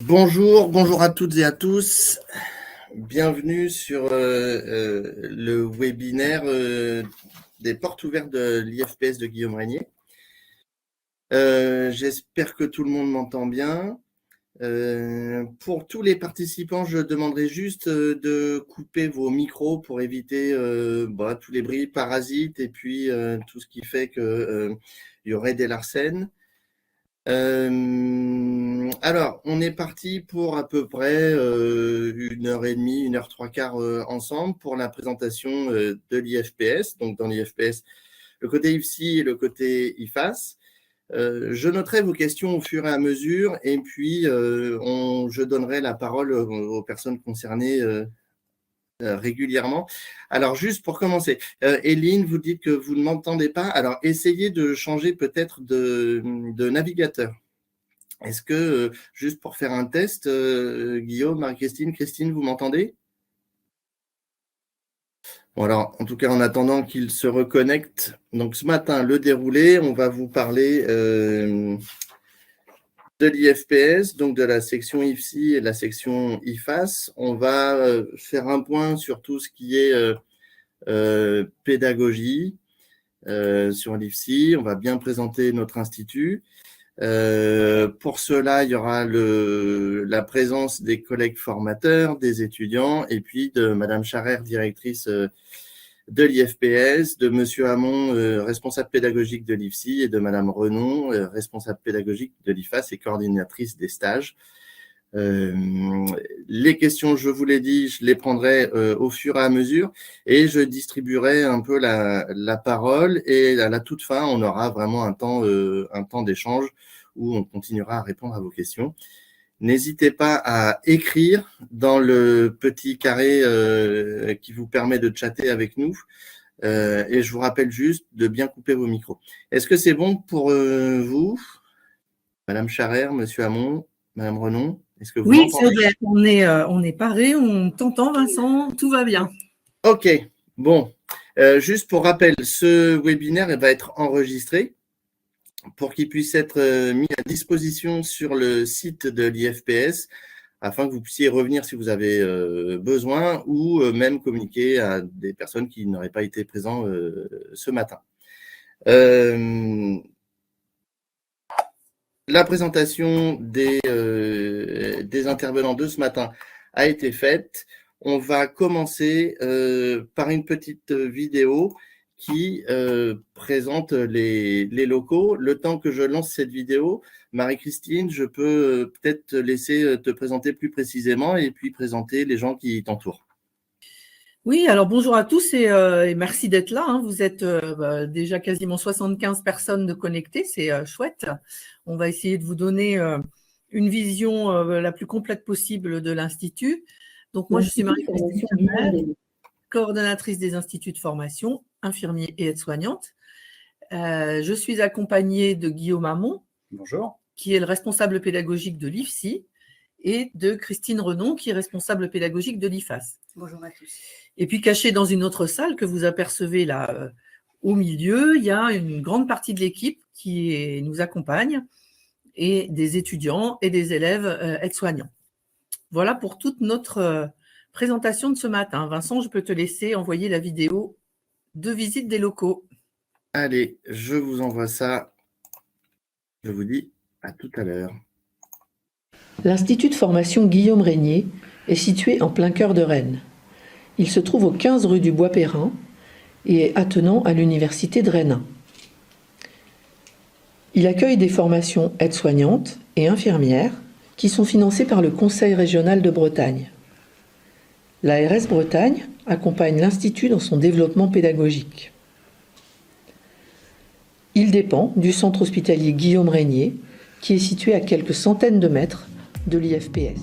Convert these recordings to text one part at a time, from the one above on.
Bonjour à toutes et à tous. Bienvenue sur le webinaire des portes ouvertes de l'IFPS de Guillaume Régnier. J'espère que tout le monde m'entend bien. Pour tous les participants, je demanderai juste de couper vos micros pour éviter tous les bruits parasites et puis tout ce qui fait qu'il y aurait des larcènes. Alors, on est parti pour à peu près 1h30, 1h trois quarts ensemble pour la présentation de l'IFPS. Donc, dans l'IFPS, le côté IFSI et le côté IFAS. Je noterai vos questions au fur et à mesure et puis je donnerai la parole aux personnes concernées régulièrement. Alors, juste pour commencer, Eline, vous dites que vous ne m'entendez pas. Alors, essayez de changer peut-être de navigateur. Est-ce que, juste pour faire un test, Guillaume, Marie-Christine, Christine, vous m'entendez? Bon, alors, en tout cas, en attendant qu'il se reconnecte, donc ce matin, le déroulé, on va vous parler de l'IFPS, donc de la section IFSI et de la section IFAS. On va faire un point sur tout ce qui est pédagogie sur l'IFSI. On va bien présenter notre institut. Pour cela, il y aura la présence des collègues formateurs, des étudiants, et puis de Madame Charrère, directrice de l'IFPS, de Monsieur Hamon, responsable pédagogique de l'IFSI, et de Madame Renon, responsable pédagogique de l'IFAS et coordinatrice des stages. Les questions, je vous l'ai dit, je les prendrai au fur et à mesure et je distribuerai un peu la parole et à la toute fin, on aura vraiment un temps d'échange où on continuera à répondre à vos questions. N'hésitez pas à écrire dans le petit carré qui vous permet de chatter avec nous et je vous rappelle juste de bien couper vos micros. Est-ce que c'est bon pour vous, Madame Charrère, Monsieur Hamon, Madame Renon? Est-ce que vous Oui, c'est vrai, on est paré, on t'entend Vincent, tout va bien. Ok, bon. Juste pour rappel, ce webinaire va être enregistré pour qu'il puisse être mis à disposition sur le site de l'IFPS afin que vous puissiez revenir si vous avez besoin ou même communiquer à des personnes qui n'auraient pas été présentes ce matin. La présentation des intervenants de ce matin a été faite. On va commencer par une petite vidéo qui présente les locaux. Le temps que je lance cette vidéo, Marie-Christine, je peux peut-être te laisser te présenter plus précisément et puis présenter les gens qui t'entourent. Oui, alors bonjour à tous et merci d'être là. Vous êtes déjà quasiment 75 personnes de connectées, c'est chouette. On va essayer de vous donner une vision la plus complète possible de l'Institut. Donc moi, je suis Marie-Christine, coordonnatrice des instituts de formation, infirmier et aide-soignante. Je suis accompagnée de Guillaume Hamon, bonjour, qui est le responsable pédagogique de l'IFSI, et de Christine Renon, qui est responsable pédagogique de l'IFAS. Bonjour à tous. Et puis, caché dans une autre salle que vous apercevez là au milieu, il y a une grande partie de l'équipe qui nous accompagne, et des étudiants et des élèves aides-soignants. Voilà pour toute notre présentation de ce matin. Vincent, je peux te laisser envoyer la vidéo de visite des locaux. Allez, je vous envoie ça. Je vous dis à tout à l'heure. L'Institut de formation Guillaume Régnier est situé en plein cœur de Rennes. Il se trouve au 15 rue du Bois-Perrin et est attenant à l'université de Rennes 1. Il accueille des formations aides-soignantes et infirmières qui sont financées par le Conseil régional de Bretagne. L'ARS Bretagne accompagne l'Institut dans son développement pédagogique. Il dépend du centre hospitalier Guillaume Régnier, qui est situé à quelques centaines de mètres de l'IFPS.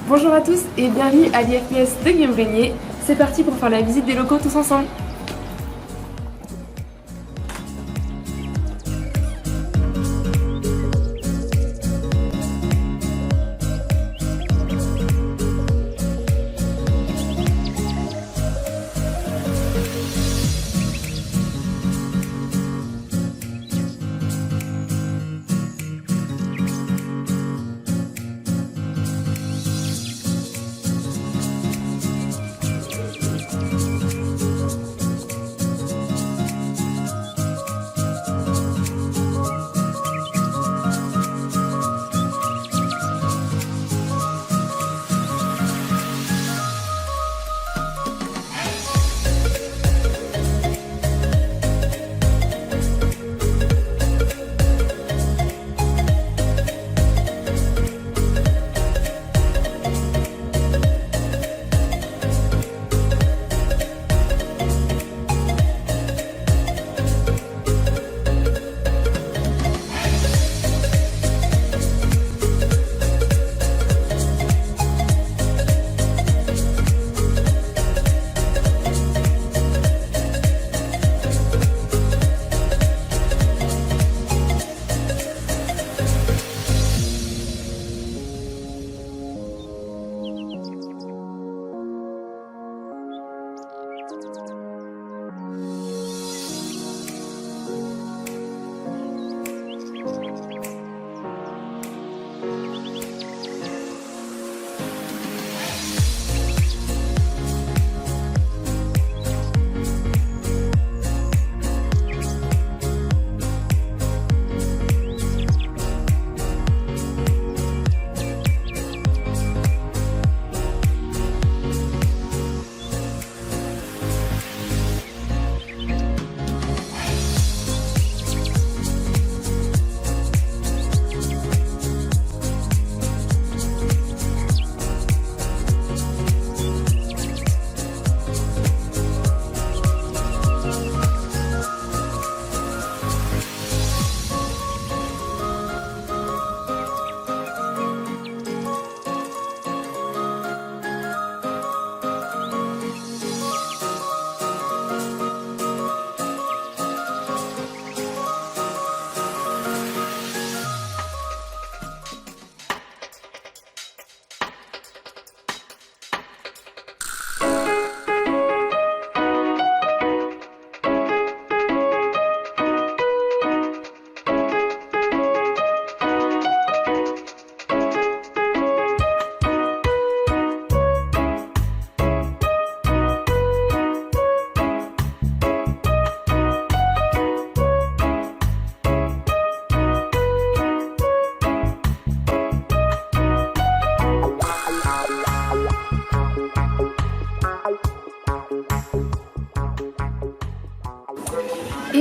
Bonjour à tous et bienvenue à l'IFPS de Guillaume Régnier. C'est parti pour faire la visite des locaux tous ensemble.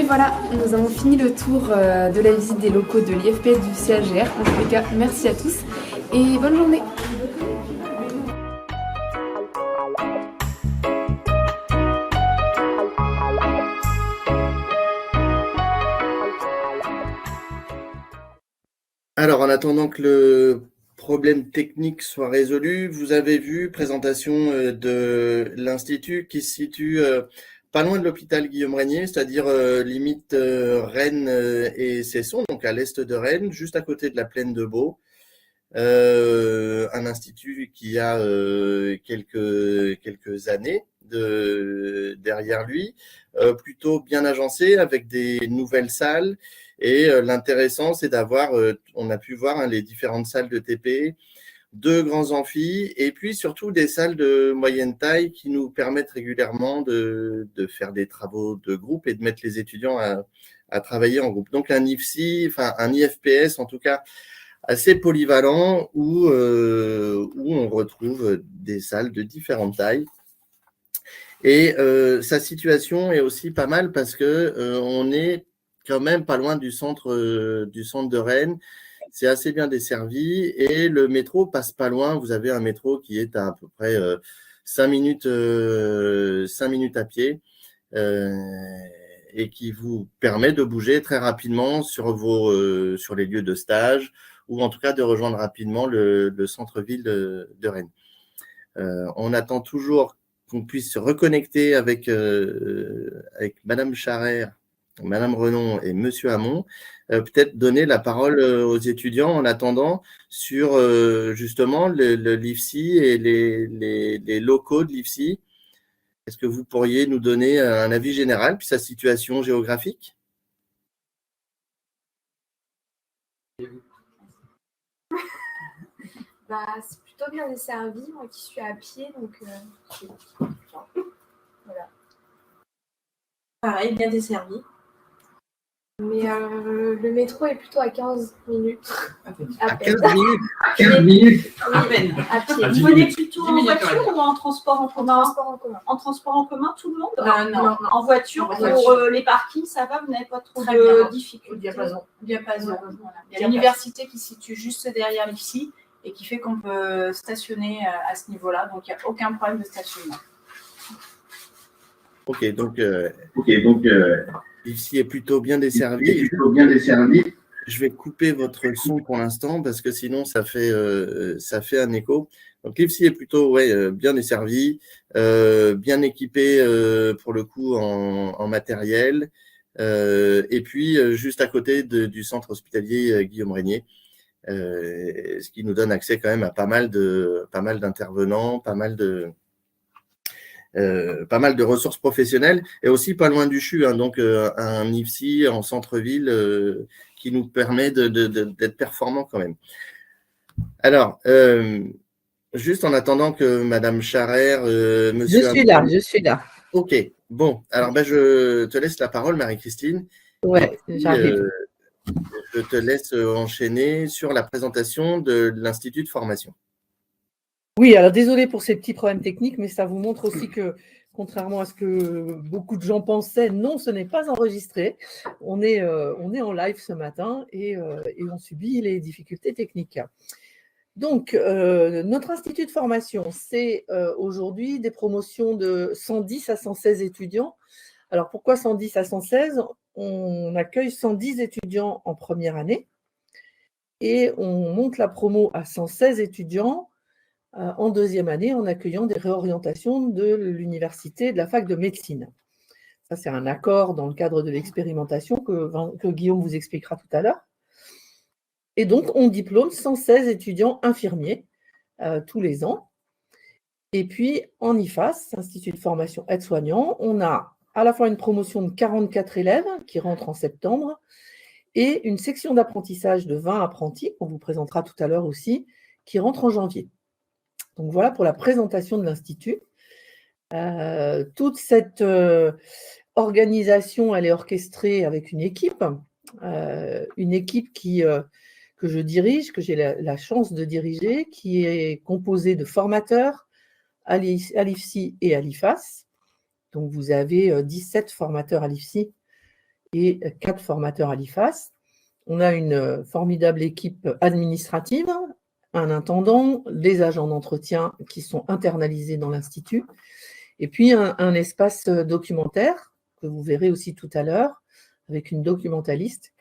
voilà, nous avons fini le tour de la visite des locaux de l'IFPS du CAGR. En tous les cas, merci à tous et bonne journée. Alors, en attendant que le problème technique soit résolu, vous avez vu présentation de l'Institut qui se situe pas loin de l'hôpital Guillaume-Régnier, c'est-à-dire limite Rennes et Cesson, donc à l'est de Rennes, juste à côté de la plaine de Beau. Un institut qui a quelques années derrière lui, plutôt bien agencé avec des nouvelles salles. Et l'intéressant, c'est d'avoir, on a pu voir les différentes salles de TP, 2 grands amphis, et puis surtout des salles de moyenne taille qui nous permettent régulièrement de faire des travaux de groupe et de mettre les étudiants à travailler en groupe. Donc un IFSI, enfin un IFPS en tout cas, assez polyvalent où on retrouve des salles de différentes tailles. Et sa situation est aussi pas mal parce que on est quand même pas loin du centre de Rennes. C'est assez bien desservi et le métro passe pas loin. Vous avez un métro qui est à peu près 5 minutes à pied et qui vous permet de bouger très rapidement sur les lieux de stage ou en tout cas de rejoindre rapidement le centre-ville de Rennes. On attend toujours qu'on puisse se reconnecter avec Madame Charrère, Madame Renon et Monsieur Hamon, peut-être donner la parole aux étudiants en attendant sur justement le l'IFSI et les locaux de l'IFSI. Est-ce que vous pourriez nous donner un avis général puis sa situation géographique? C'est plutôt bien desservi, moi qui suis à pied, donc voilà. Pareil, bien desservi. Mais le métro est plutôt à 15 minutes. À 15 minutes. 15 minutes À peine. À pied. Vous venez plutôt en voiture ou en transport en commun? Transport en commun. En transport en commun, tout le monde? Non. En voiture, En pour voiture. les parkings, ça va? Vous n'avez pas trop Très de bien. difficultés? Diapason. Voilà. Il y a l'université qui se situe juste derrière l'IFSI et qui fait qu'on peut stationner à ce niveau-là. Donc, il n'y a aucun problème de stationnement. Ok, donc l'IFSI est plutôt bien desservi. Je vais couper votre son pour l'instant parce que sinon ça fait un écho. Donc l'IFSI est plutôt bien desservi, bien équipé pour le coup en matériel, et puis juste à côté du centre hospitalier Guillaume-Régnier, ce qui nous donne accès quand même à pas mal d'intervenants, pas mal de ressources professionnelles et aussi pas loin du CHU, hein, donc un IFSI en centre-ville qui nous permet d'être performant quand même. Alors, juste en attendant que Madame Charrère, Monsieur... Je suis là. Ok, bon, alors je te laisse la parole, Marie-Christine. Ouais, j'arrive. Je te laisse enchaîner sur la présentation de l'Institut de formation. Oui, alors désolé pour ces petits problèmes techniques, mais ça vous montre aussi que, contrairement à ce que beaucoup de gens pensaient, non, ce n'est pas enregistré. On est en live ce matin et on subit les difficultés techniques. Donc, notre institut de formation, c'est aujourd'hui des promotions de 110 à 116 étudiants. Alors, pourquoi 110 à 116 ? On accueille 110 étudiants en première année et on monte la promo à 116 étudiants en deuxième année en accueillant des réorientations de l'université, de la fac de médecine. Ça, c'est un accord dans le cadre de l'expérimentation que Guillaume vous expliquera tout à l'heure. Et donc, on diplôme 116 étudiants infirmiers tous les ans. Et puis, en IFAS, Institut de formation aide-soignant, on a à la fois une promotion de 44 élèves qui rentrent en septembre et une section d'apprentissage de 20 apprentis, qu'on vous présentera tout à l'heure aussi, qui rentrent en janvier. Donc voilà pour la présentation de l'Institut. Toute cette organisation, elle est orchestrée avec une équipe que je dirige, que j'ai la chance de diriger, qui est composée de formateurs à l'IFSI et à l'IFAS. Donc vous avez 17 formateurs à l'IFSI et 4 formateurs à l'IFAS. On a une formidable équipe administrative, un intendant, des agents d'entretien qui sont internalisés dans l'Institut, et puis un espace documentaire que vous verrez aussi tout à l'heure, avec une documentaliste.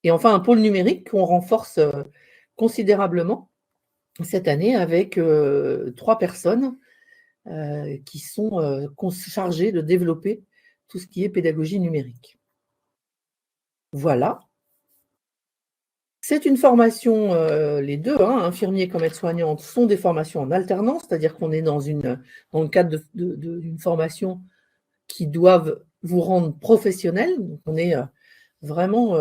Et enfin, un pôle numérique qu'on renforce considérablement cette année avec 3 personnes qui sont chargées de développer tout ce qui est pédagogie numérique. Voilà. C'est une formation, les deux, infirmiers comme aides-soignantes, sont des formations en alternance, c'est-à-dire qu'on est dans le cadre d'une formation qui doivent vous rendre professionnel. Donc on est vraiment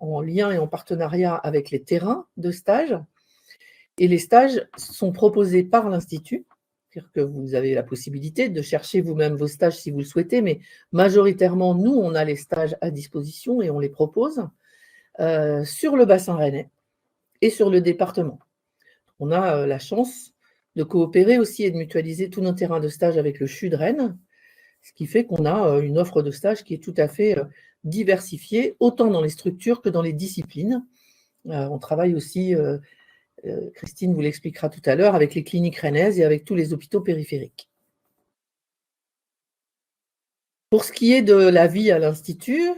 en lien et en partenariat avec les terrains de stage. Et les stages sont proposés par l'Institut, c'est-à-dire que vous avez la possibilité de chercher vous-même vos stages si vous le souhaitez, mais majoritairement, nous, on a les stages à disposition et on les propose sur le bassin rennais et sur le département. On a la chance de coopérer aussi et de mutualiser tous nos terrains de stage avec le CHU de Rennes, ce qui fait qu'on a une offre de stage qui est tout à fait diversifiée, autant dans les structures que dans les disciplines. On travaille aussi, Christine vous l'expliquera tout à l'heure, avec les cliniques rennaises et avec tous les hôpitaux périphériques. Pour ce qui est de la vie à l'Institut,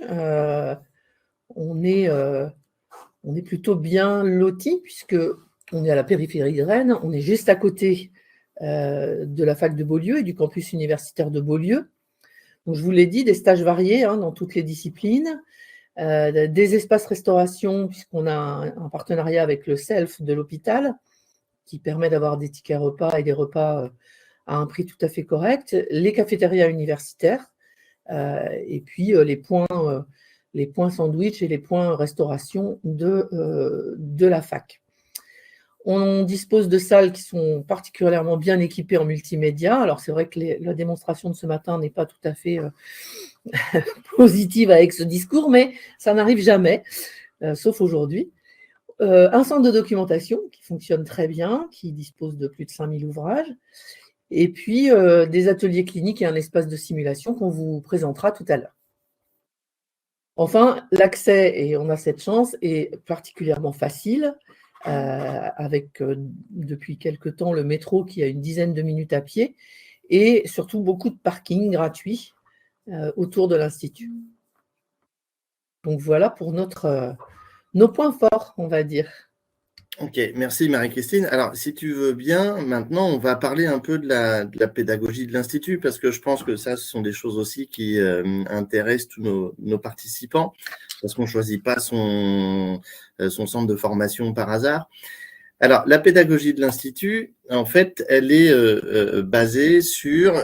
on est plutôt bien lotis, puisqu'on est à la périphérie de Rennes, on est juste à côté de la fac de Beaulieu et du campus universitaire de Beaulieu. Donc, je vous l'ai dit, des stages variés dans toutes les disciplines, des espaces restauration, puisqu'on a un partenariat avec le SELF de l'hôpital, qui permet d'avoir des tickets repas et des repas à un prix tout à fait correct, les cafétérias universitaires, et puis les points sandwich et les points restauration de la fac. On dispose de salles qui sont particulièrement bien équipées en multimédia. Alors, c'est vrai que la démonstration de ce matin n'est pas tout à fait positive avec ce discours, mais ça n'arrive jamais, sauf aujourd'hui. Un centre de documentation qui fonctionne très bien, qui dispose de plus de 5000 ouvrages, et puis des ateliers cliniques et un espace de simulation qu'on vous présentera tout à l'heure. Enfin, l'accès, et on a cette chance, est particulièrement facile, avec depuis quelque temps le métro qui a une dizaine de minutes à pied, et surtout beaucoup de parkings gratuits autour de l'Institut. Donc voilà pour nos points forts, on va dire. Ok, merci Marie-Christine. Alors, si tu veux bien, maintenant, on va parler un peu de la pédagogie de l'Institut, parce que je pense que ça, ce sont des choses aussi qui intéressent tous nos participants, parce qu'on ne choisit pas son centre de formation par hasard. Alors, la pédagogie de l'Institut, en fait, elle est basée sur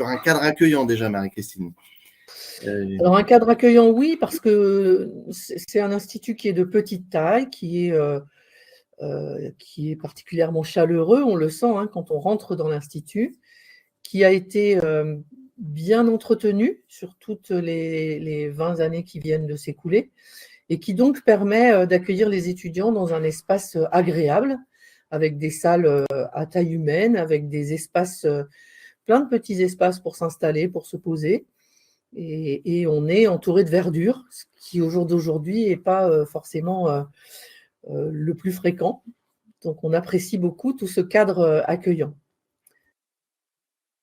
un cadre accueillant déjà, Marie-Christine. Alors, un cadre accueillant, oui, parce que c'est un institut qui est de petite taille, qui est particulièrement chaleureux, on le sent quand on rentre dans l'institut, qui a été bien entretenu sur toutes les 20 années qui viennent de s'écouler, et qui donc permet d'accueillir les étudiants dans un espace agréable, avec des salles à taille humaine, avec des espaces, plein de petits espaces pour s'installer, pour se poser. Et on est entouré de verdure, ce qui au jour d'aujourd'hui n'est pas forcément le plus fréquent. Donc on apprécie beaucoup tout ce cadre accueillant.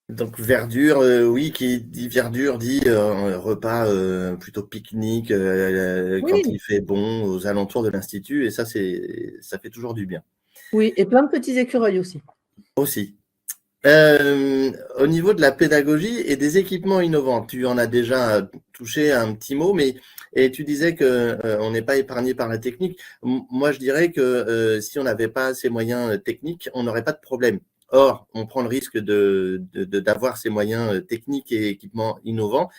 Donc verdure, oui, qui dit verdure dit repas plutôt pique-nique Oui. Quand il fait bon aux alentours de l'Institut, et ça fait toujours du bien. Oui, et plein de petits écureuils aussi. Aussi. Au niveau de la pédagogie et des équipements innovants, tu en as déjà touché un petit mot, et tu disais qu'on n'est pas épargné par la technique. Moi, je dirais que si on n'avait pas ces moyens techniques, on n'aurait pas de problème. Or, on prend le risque d'avoir ces moyens techniques et équipements innovants.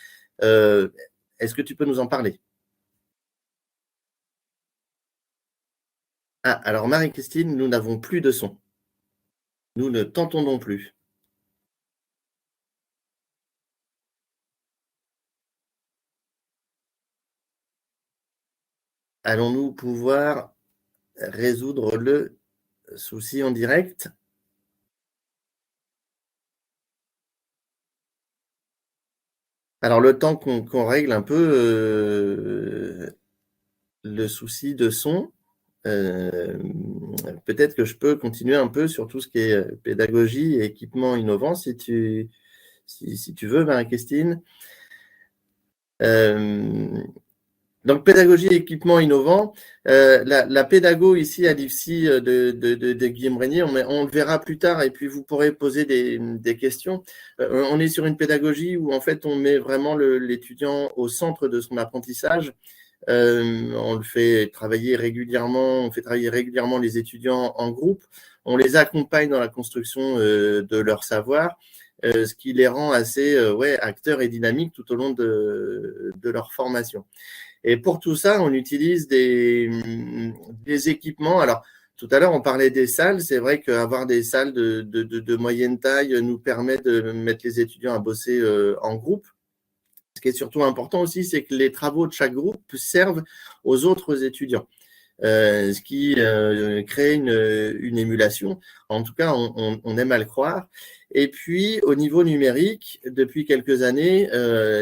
Est-ce que tu peux nous en parler? Ah, alors Marie-Christine, nous n'avons plus de son. Nous ne t'entendons plus. Allons-nous pouvoir résoudre le souci en direct? Alors, le temps qu'on règle un peu le souci de son, peut-être que je peux continuer un peu sur tout ce qui est pédagogie et équipement innovant, si tu veux, Marie-Christine. Donc, pédagogie et équipement innovant. La pédago ici à l'IFSI de Guillaume Régnier, on le verra plus tard et puis vous pourrez poser des questions. On est sur une pédagogie où en fait on met vraiment l'étudiant au centre de son apprentissage. On le fait travailler régulièrement, on fait travailler régulièrement les étudiants en groupe. On les accompagne dans la construction de leur savoir. Ce qui les rend assez acteurs et dynamiques tout au long de leur formation. Et pour tout ça, on utilise des équipements. Alors, tout à l'heure, on parlait des salles. C'est vrai qu'avoir des salles de moyenne taille nous permet de mettre les étudiants à bosser en groupe. Ce qui est surtout important aussi, c'est que les travaux de chaque groupe servent aux autres étudiants. Ce qui crée une émulation. En tout cas, on aime à le croire. Et puis, au niveau numérique, depuis quelques années,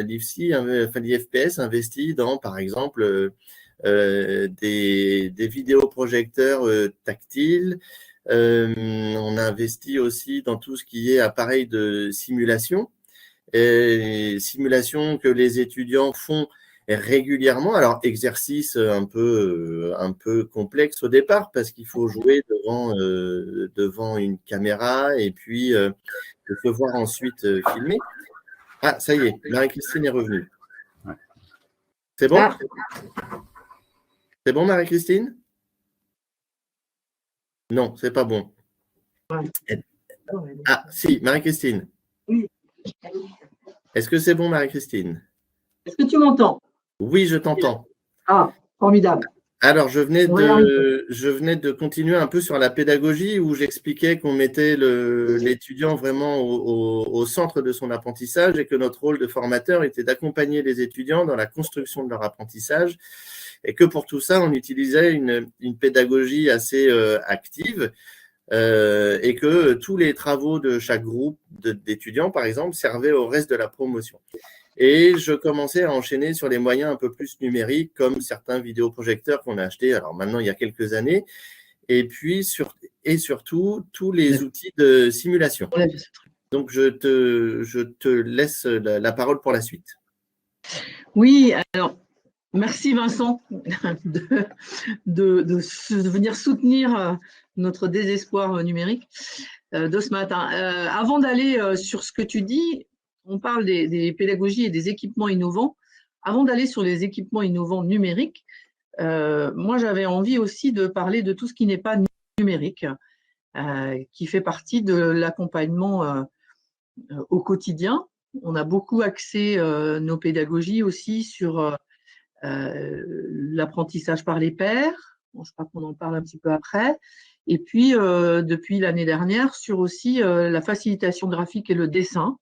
l'IFPS investit dans, par exemple, des vidéoprojecteurs tactiles. On investit aussi dans tout ce qui est appareil de simulation. Et simulations que les étudiants font régulièrement. Alors, exercice un peu complexe au départ parce qu'il faut jouer devant une caméra et puis se voir ensuite filmer. Ah, ça y est, Marie-Christine est revenue. C'est bon? C'est bon, Marie-Christine? Non, c'est pas bon. Ah, si, Marie-Christine. Oui. Est-ce que c'est bon, Marie-Christine? Est-ce que tu m'entends? Oui, je t'entends. Ah, formidable. Alors, je venais de continuer un peu sur la pédagogie où j'expliquais qu'on mettait l'étudiant vraiment au centre de son apprentissage et que notre rôle de formateur était d'accompagner les étudiants dans la construction de leur apprentissage et que pour tout ça, on utilisait une pédagogie assez active et que tous les travaux de chaque groupe d'étudiants, par exemple, servaient au reste de la promotion. Et je commençais à enchaîner sur les moyens un peu plus numériques, comme certains vidéoprojecteurs qu'on a achetés, alors maintenant il y a quelques années, et puis surtout tous les outils de simulation. Donc je te laisse la parole pour la suite. Oui, alors merci Vincent de venir soutenir notre désespoir numérique de ce matin. Avant d'aller sur ce que tu dis, on parle des pédagogies et des équipements innovants. Avant d'aller sur les équipements innovants numériques, moi j'avais envie aussi de parler de tout ce qui n'est pas numérique, qui fait partie de l'accompagnement au quotidien. On a beaucoup axé nos pédagogies aussi sur l'apprentissage par les pairs. Bon, je crois qu'on en parle un petit peu après. Et puis, depuis l'année dernière, sur aussi la facilitation graphique et le dessin.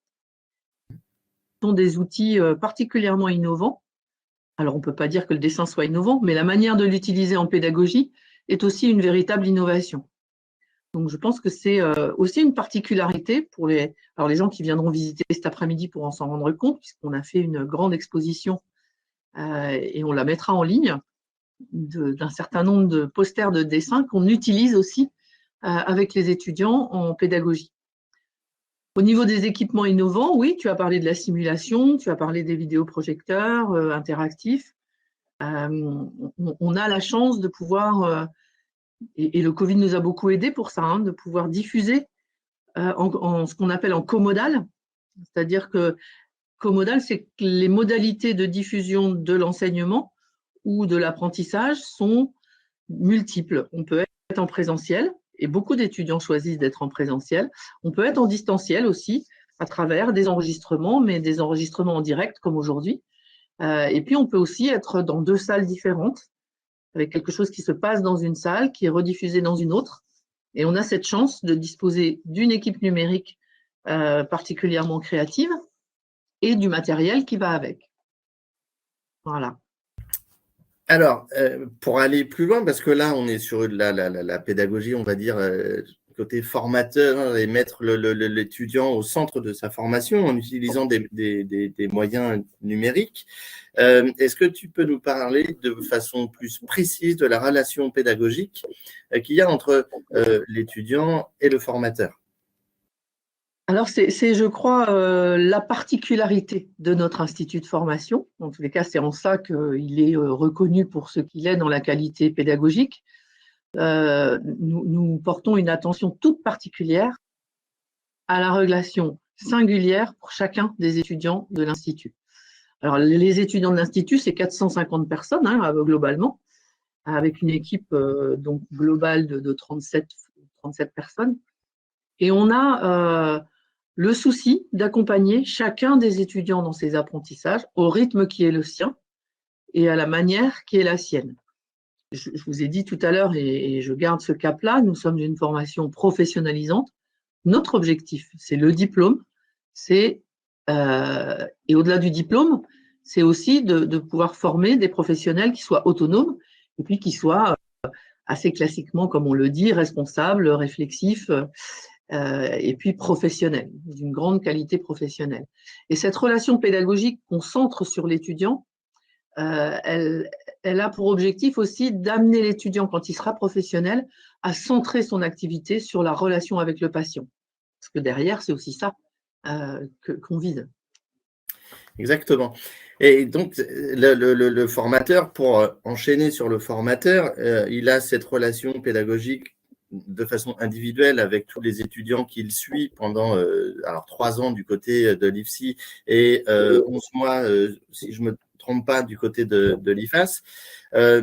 Ce sont des outils particulièrement innovants. Alors, on ne peut pas dire que le dessin soit innovant, mais la manière de l'utiliser en pédagogie est aussi une véritable innovation. Donc, je pense que c'est aussi une particularité pour les gens qui viendront visiter cet après-midi pourront s'en rendre compte, puisqu'on a fait une grande exposition et on la mettra en ligne d'un certain nombre de posters de dessins qu'on utilise aussi avec les étudiants en pédagogie. Au niveau des équipements innovants, oui, tu as parlé de la simulation, tu as parlé des vidéoprojecteurs interactifs. On a la chance de pouvoir, et le Covid nous a beaucoup aidé pour ça, de pouvoir diffuser en ce qu'on appelle en comodal. C'est-à-dire que comodal, c'est que les modalités de diffusion de l'enseignement ou de l'apprentissage sont multiples. On peut être en présentiel, et beaucoup d'étudiants choisissent d'être en présentiel. On peut être en distanciel aussi, à travers des enregistrements, mais des enregistrements en direct comme aujourd'hui. Et puis, on peut aussi être dans deux salles différentes, avec quelque chose qui se passe dans une salle, qui est rediffusé dans une autre. Et on a cette chance de disposer d'une équipe numérique particulièrement créative et du matériel qui va avec. Voilà. Alors, pour aller plus loin, parce que là, on est sur la pédagogie, on va dire, côté formateur et mettre l'étudiant au centre de sa formation en utilisant des moyens numériques. Est-ce que tu peux nous parler de façon plus précise de la relation pédagogique qu'il y a entre l'étudiant et le formateur? Alors, c'est, je crois, la particularité de notre institut de formation. En tous les cas, c'est en ça qu'il est reconnu pour ce qu'il est dans la qualité pédagogique. Nous portons une attention toute particulière à la relation singulière pour chacun des étudiants de l'Institut. Alors, les étudiants de l'Institut, c'est 450 personnes globalement, avec une équipe donc globale de 37 personnes. Et on a le souci d'accompagner chacun des étudiants dans ses apprentissages au rythme qui est le sien et à la manière qui est la sienne. Je vous ai dit tout à l'heure, et je garde ce cap-là, nous sommes une formation professionnalisante. Notre objectif, c'est le diplôme, et au-delà du diplôme, c'est aussi de pouvoir former des professionnels qui soient autonomes et puis qui soient assez classiquement, comme on le dit, responsables, réflexifs, et puis professionnels, d'une grande qualité professionnelle. Et cette relation pédagogique qu'on centre sur l'étudiant, elle a pour objectif aussi d'amener l'étudiant, quand il sera professionnel, à centrer son activité sur la relation avec le patient. Parce que derrière, c'est aussi ça qu'on vise. Exactement. Et donc, le formateur, pour enchaîner sur le formateur, il a cette relation pédagogique de façon individuelle avec tous les étudiants qu'il suit pendant 3 ans du côté de l'IFSI et 11 mois, si je ne me trompe pas, du côté de l'IFAS.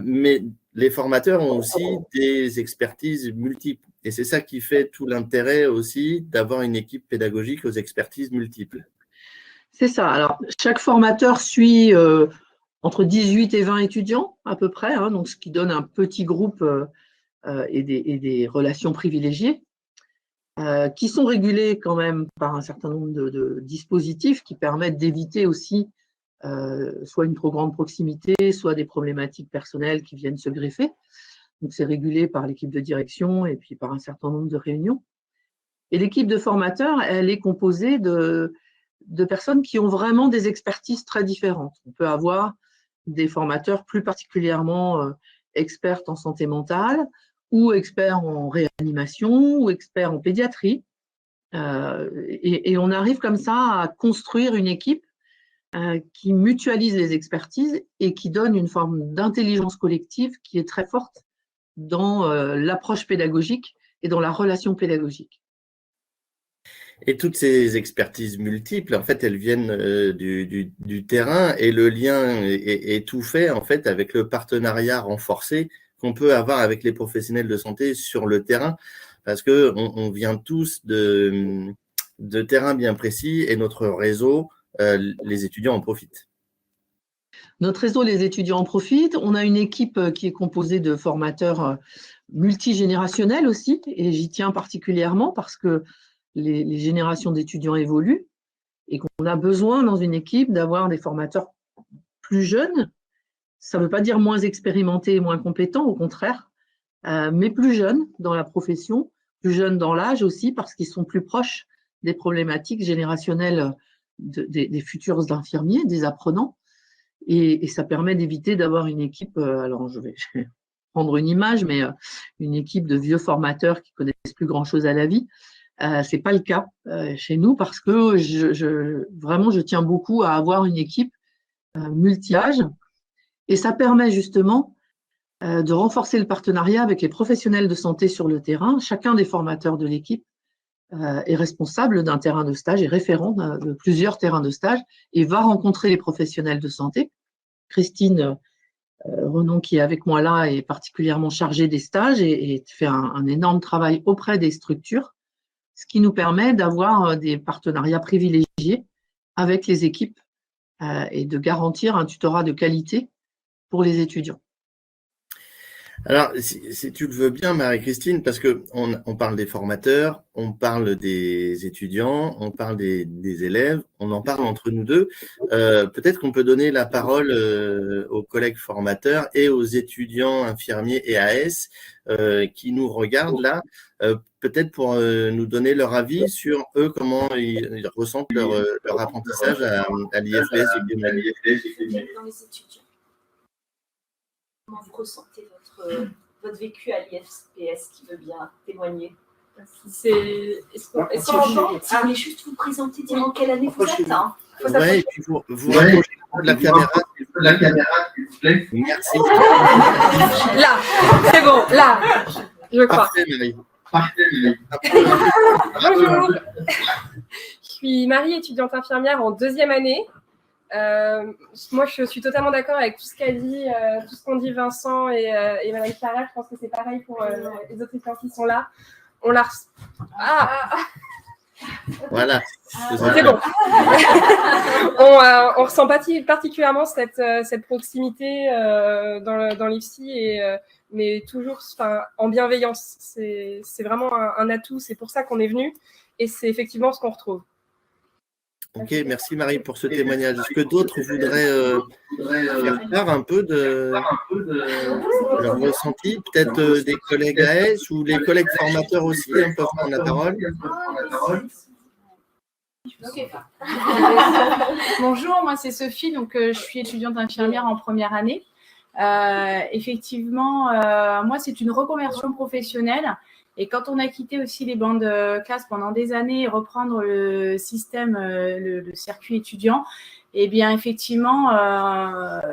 Mais les formateurs ont aussi des expertises multiples. Et c'est ça qui fait tout l'intérêt aussi d'avoir une équipe pédagogique aux expertises multiples. C'est ça. Alors, chaque formateur suit entre 18 et 20 étudiants à peu près, donc ce qui donne un petit groupe et des relations privilégiées qui sont régulées quand même par un certain nombre de dispositifs qui permettent d'éviter aussi soit une trop grande proximité, soit des problématiques personnelles qui viennent se greffer. Donc, c'est régulé par l'équipe de direction et puis par un certain nombre de réunions. Et l'équipe de formateurs, elle est composée de personnes qui ont vraiment des expertises très différentes. On peut avoir des formateurs plus particulièrement experts en santé mentale ou experts en réanimation ou experts en pédiatrie. Et on arrive comme ça à construire une équipe qui mutualise les expertises et qui donne une forme d'intelligence collective qui est très forte dans l'approche pédagogique et dans la relation pédagogique. Et toutes ces expertises multiples, en fait, elles viennent du terrain et le lien est tout fait, en fait, avec le partenariat renforcé qu'on peut avoir avec les professionnels de santé sur le terrain, parce qu'on vient tous de terrains bien précis et notre réseau, les étudiants en profitent. Notre réseau, les étudiants en profitent. On a une équipe qui est composée de formateurs multigénérationnels aussi, et j'y tiens particulièrement parce que les générations d'étudiants évoluent et qu'on a besoin dans une équipe d'avoir des formateurs plus jeunes. Ça ne veut pas dire moins expérimentés et moins compétents, au contraire, mais plus jeunes dans la profession, plus jeunes dans l'âge aussi, parce qu'ils sont plus proches des problématiques générationnelles des futurs infirmiers, des apprenants. Et ça permet d'éviter d'avoir une équipe, alors je vais prendre une image, mais une équipe de vieux formateurs qui connaissent plus grand-chose à la vie. C'est pas le cas chez nous parce que vraiment je tiens beaucoup à avoir une équipe multi-âge et ça permet justement de renforcer le partenariat avec les professionnels de santé sur le terrain. Chacun des formateurs de l'équipe est responsable d'un terrain de stage et référent de plusieurs terrains de stage et va rencontrer les professionnels de santé. Christine Renon, qui est avec moi là, est particulièrement chargée des stages et fait un énorme travail auprès des structures, ce qui nous permet d'avoir des partenariats privilégiés avec les équipes et de garantir un tutorat de qualité pour les étudiants. Alors, si tu le veux bien, Marie-Christine, parce que on parle des formateurs, on parle des étudiants, on parle des élèves, on en parle entre nous deux. Peut-être qu'on peut donner la parole aux collègues formateurs et aux étudiants infirmiers et AS qui nous regardent là, peut-être pour nous donner leur avis sur eux, comment ils ressentent leur apprentissage à l'IFPS. Dans les étudiants, comment vous ressentez votre vécu à l'IFPS, qui veut bien témoigner? Si vous voulez juste vous présenter, dire en quelle année vous êtes. Hein. Ouais, et puis vous rapprochez de la caméra, s'il vous plaît. Merci. Là, c'est bon, là, je crois. Parfait, Marie. Bonjour, je suis Marie, étudiante infirmière en 2e année. Moi, je suis totalement d'accord avec tout ce qu'a dit, tout ce qu'ont dit Vincent et Madame Clara. Je pense que c'est pareil pour les autres étudiants qui sont là. On la... Voilà. C'est bon. On ressent particulièrement cette proximité dans l'IFSI, mais toujours en bienveillance. C'est vraiment un atout. C'est pour ça qu'on est venu et c'est effectivement ce qu'on retrouve. Ok, merci Marie pour ce témoignage. Est-ce que d'autres voudraient faire part un peu de leur ressenti? Peut-être des collègues AS ou les collègues formateurs aussi peuvent prendre la parole. Bonjour, moi c'est Sophie, donc je suis étudiante infirmière en 1re année. Effectivement, moi c'est une reconversion professionnelle. Et quand on a quitté aussi les bancs de classe pendant des années et reprendre le système, le circuit étudiant, eh bien effectivement,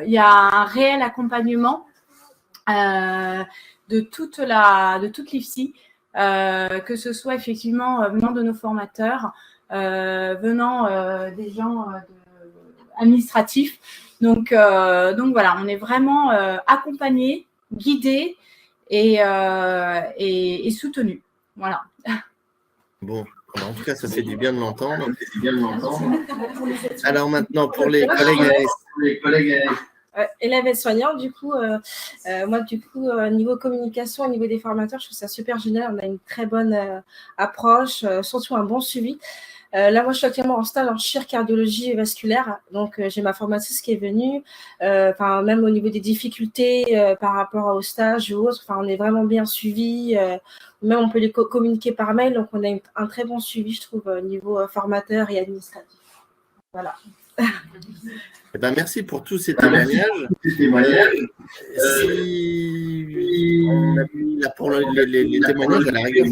il y a un réel accompagnement de toute l'IFSI, que ce soit effectivement venant de nos formateurs, venant des gens administratifs. Donc voilà, on est vraiment accompagnés, guidés et soutenu. Voilà. Bon, en tout cas, ça fait du bien de l'entendre. Alors maintenant, pour les collègues élèves et soignants, du coup, moi, niveau communication, au niveau des formateurs, je trouve ça super génial. On a une très bonne approche, surtout un bon suivi. Là, moi, je suis actuellement en stage en chir cardiologie et vasculaire. Donc, j'ai ma formatrice qui est venue. Même au niveau des difficultés par rapport au stage ou autre, on est vraiment bien suivi. Même, on peut les communiquer par mail. Donc, on a un très bon suivi, je trouve, au niveau formateur et administratif. Voilà. Eh ben, merci pour tous ces témoignages. Si on a mis là pour les témoignages à la règle,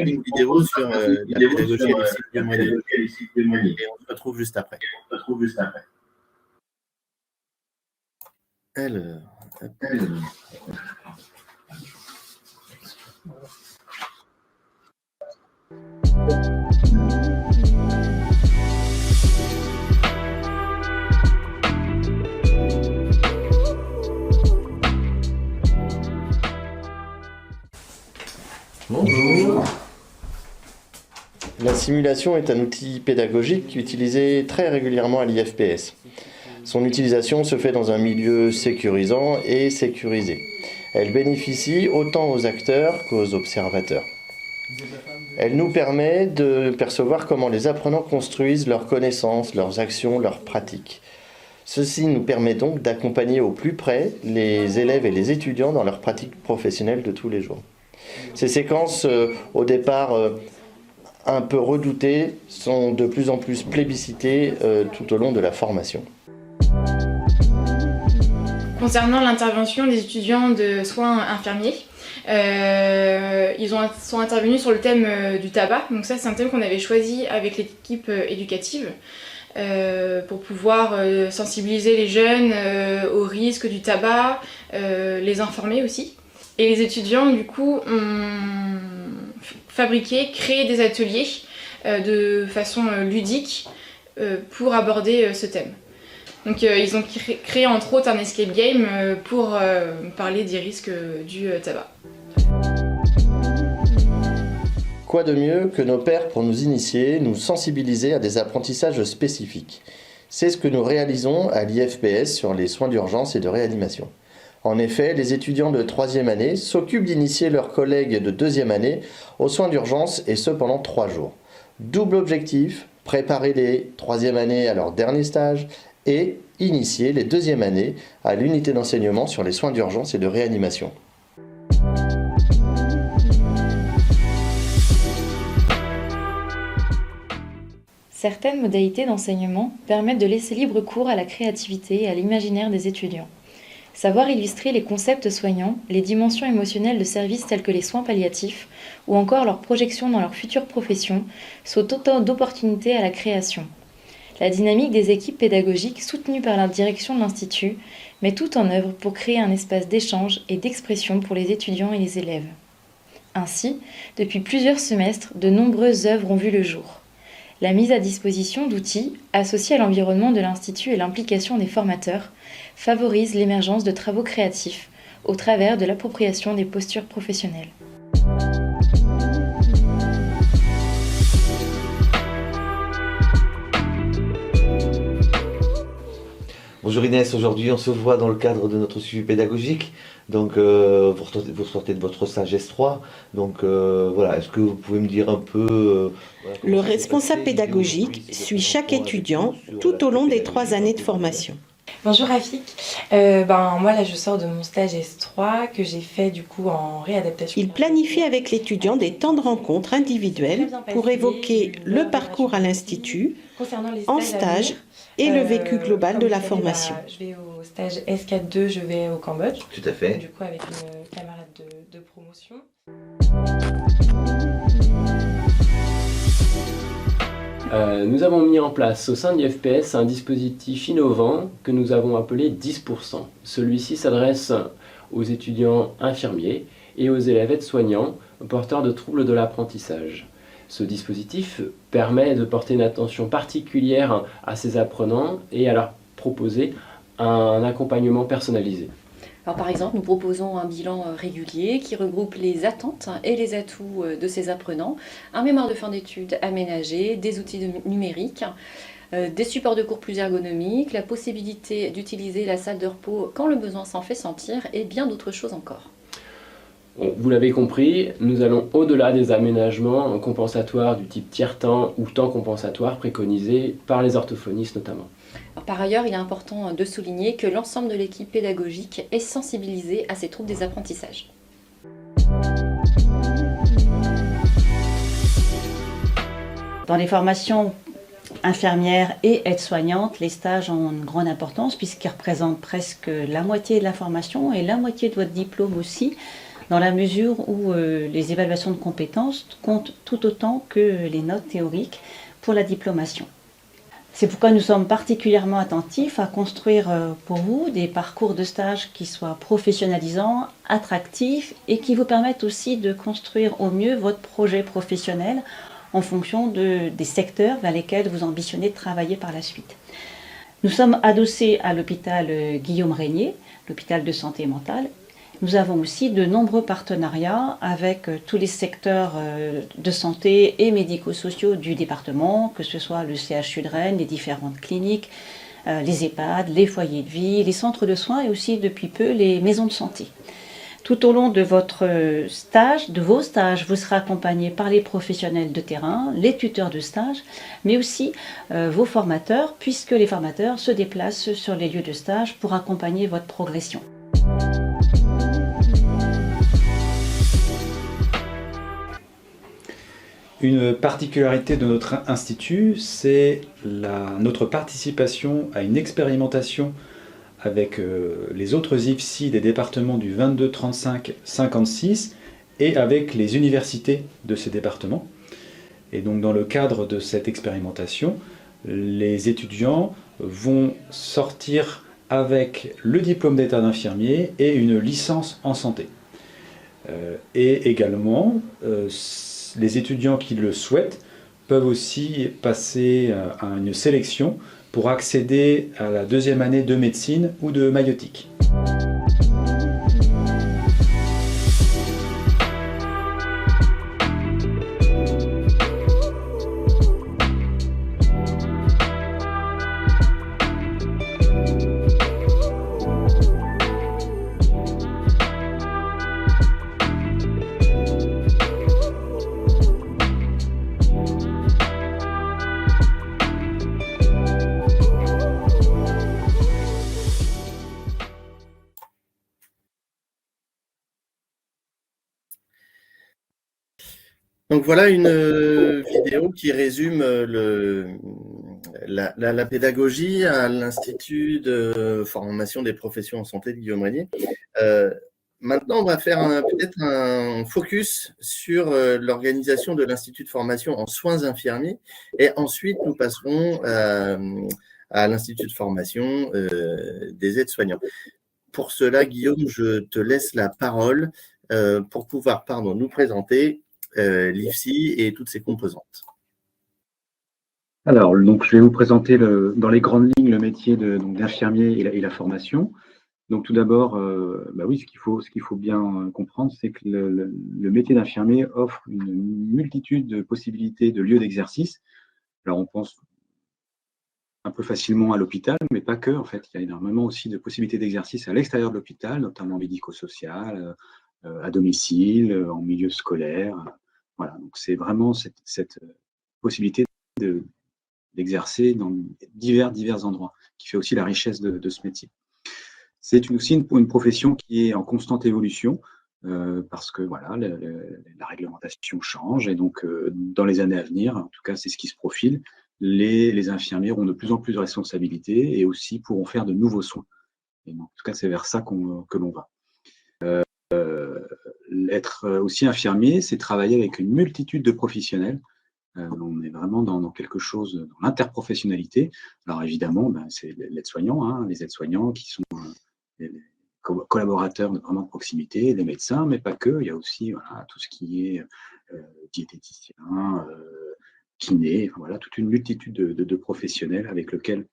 une vidéo sur la pédagogie et les cycles de moyenne. Et on se retrouve juste après. Alors, bonjour. La simulation est un outil pédagogique utilisé très régulièrement à l'IFPS. Son utilisation se fait dans un milieu sécurisant et sécurisé. Elle bénéficie autant aux acteurs qu'aux observateurs. Elle nous permet de percevoir comment les apprenants construisent leurs connaissances, leurs actions, leurs pratiques. Ceci nous permet donc d'accompagner au plus près les élèves et les étudiants dans leurs pratiques professionnelles de tous les jours. Ces séquences, au départ un peu redoutées, sont de plus en plus plébiscitées tout au long de la formation. Concernant l'intervention des étudiants de soins infirmiers, ils sont intervenus sur le thème du tabac. Donc ça, c'est un thème qu'on avait choisi avec l'équipe éducative pour pouvoir sensibiliser les jeunes aux risques du tabac, les informer aussi. Et les étudiants, du coup, ont créé des ateliers de façon ludique pour aborder ce thème. Donc ils ont créé entre autres un escape game pour parler des risques du tabac. Quoi de mieux que nos pairs pour nous initier, nous sensibiliser à des apprentissages spécifiques. C'est ce que nous réalisons à l'IFPS sur les soins d'urgence et de réanimation. En effet, les étudiants de 3e année s'occupent d'initier leurs collègues de 2e année aux soins d'urgence et ce pendant 3 jours. Double objectif, préparer les 3e années à leur dernier stage et initier les 2e années à l'unité d'enseignement sur les soins d'urgence et de réanimation. Certaines modalités d'enseignement permettent de laisser libre cours à la créativité et à l'imaginaire des étudiants. Savoir illustrer les concepts soignants, les dimensions émotionnelles de services tels que les soins palliatifs ou encore leur projection dans leur future profession sont autant d'opportunités à la création. La dynamique des équipes pédagogiques soutenues par la direction de l'Institut met tout en œuvre pour créer un espace d'échange et d'expression pour les étudiants et les élèves. Ainsi, depuis plusieurs semestres, de nombreuses œuvres ont vu le jour. La mise à disposition d'outils, associés à l'environnement de l'Institut et l'implication des formateurs, favorise l'émergence de travaux créatifs au travers de l'appropriation des postures professionnelles. Bonjour Inès, aujourd'hui on se voit dans le cadre de notre suivi pédagogique. Donc vous sortez de votre stage S3. Donc voilà, est-ce que vous pouvez me dire un peu... Le responsable pédagogique suit chaque étudiant tout au long des 3 années de formation. Bonjour Rafik, moi là je sors de mon stage S3 que j'ai fait du coup en réadaptation. Il planifie avec l'étudiant des temps de rencontre individuels pour évoquer le parcours à l'Institut, en stage et le vécu global de la formation. Je vais au stage S4-2, je vais au Cambodge. Tout à fait. Du coup avec une camarade de promotion. Nous avons mis en place au sein de l'IFPS un dispositif innovant que nous avons appelé 10%. Celui-ci s'adresse aux étudiants infirmiers et aux élèves aides-soignants porteurs de troubles de l'apprentissage. Ce dispositif permet de porter une attention particulière à ces apprenants et à leur proposer un accompagnement personnalisé. Alors, par exemple, nous proposons un bilan régulier qui regroupe les attentes et les atouts de ces apprenants, un mémoire de fin d'études aménagé, des outils numériques, des supports de cours plus ergonomiques, la possibilité d'utiliser la salle de repos quand le besoin s'en fait sentir et bien d'autres choses encore. Vous l'avez compris, nous allons au-delà des aménagements compensatoires du type tiers-temps ou temps compensatoire préconisés par les orthophonistes notamment. Alors, par ailleurs, il est important de souligner que l'ensemble de l'équipe pédagogique est sensibilisée à ces troubles des apprentissages. Dans les formations infirmières et aides-soignantes, les stages ont une grande importance puisqu'ils représentent presque la moitié de la formation et la moitié de votre diplôme aussi, dans la mesure où les évaluations de compétences comptent tout autant que les notes théoriques pour la diplomation. C'est pourquoi nous sommes particulièrement attentifs à construire pour vous des parcours de stage qui soient professionnalisants, attractifs et qui vous permettent aussi de construire au mieux votre projet professionnel en fonction des secteurs vers lesquels vous ambitionnez de travailler par la suite. Nous sommes adossés à l'hôpital Guillaume Régnier, l'hôpital de santé mentale. Nous avons aussi de nombreux partenariats avec tous les secteurs de santé et médico-sociaux du département, que ce soit le CHU de Rennes, les différentes cliniques, les EHPAD, les foyers de vie, les centres de soins et aussi depuis peu les maisons de santé. Tout au long de votre stage, de vos stages, vous serez accompagné par les professionnels de terrain, les tuteurs de stage, mais aussi vos formateurs, puisque les formateurs se déplacent sur les lieux de stage pour accompagner votre progression. Une particularité de notre institut, c'est notre participation à une expérimentation avec les autres IFSI des départements du 22, 35, 56 et avec les universités de ces départements. Et donc dans le cadre de cette expérimentation, les étudiants vont sortir avec le diplôme d'état d'infirmier et une licence en santé. Et également, les étudiants qui le souhaitent peuvent aussi passer à une sélection pour accéder à la 2e année de médecine ou de maïeutique. Donc voilà une vidéo qui résume la pédagogie à l'Institut de formation des professions en santé de Guillaume Régnier. Maintenant, on va faire peut-être un focus sur l'organisation de l'Institut de formation en soins infirmiers et ensuite nous passerons à l'Institut de formation des aides-soignants. Pour cela, Guillaume, je te laisse la parole pour pouvoir nous présenter l'IFSI et toutes ses composantes. Alors, donc, je vais vous présenter dans les grandes lignes le métier d'infirmier et la formation. Donc, tout d'abord, oui, ce qu'il faut bien comprendre, c'est que le métier d'infirmier offre une multitude de possibilités de lieux d'exercice. Alors, on pense un peu facilement à l'hôpital, mais pas que. En fait, il y a énormément aussi de possibilités d'exercice à l'extérieur de l'hôpital, notamment médico-social, à domicile, en milieu scolaire. Voilà, donc c'est vraiment cette possibilité d'exercer dans divers endroits qui fait aussi la richesse de ce métier. C'est aussi une profession qui est en constante évolution parce que voilà, la réglementation change et donc dans les années à venir, en tout cas c'est ce qui se profile, les infirmiers auront de plus en plus de responsabilités et aussi pourront faire de nouveaux soins. Et en tout cas c'est vers ça que l'on va. Être aussi infirmier, c'est travailler avec une multitude de professionnels. On est vraiment dans quelque chose, dans l'interprofessionnalité. Alors évidemment, c'est l'aide-soignant, les aides-soignants qui sont les collaborateurs vraiment de proximité, les médecins, mais pas que. Il y a aussi tout ce qui est diététicien, kiné, voilà, toute une multitude de professionnels avec lesquels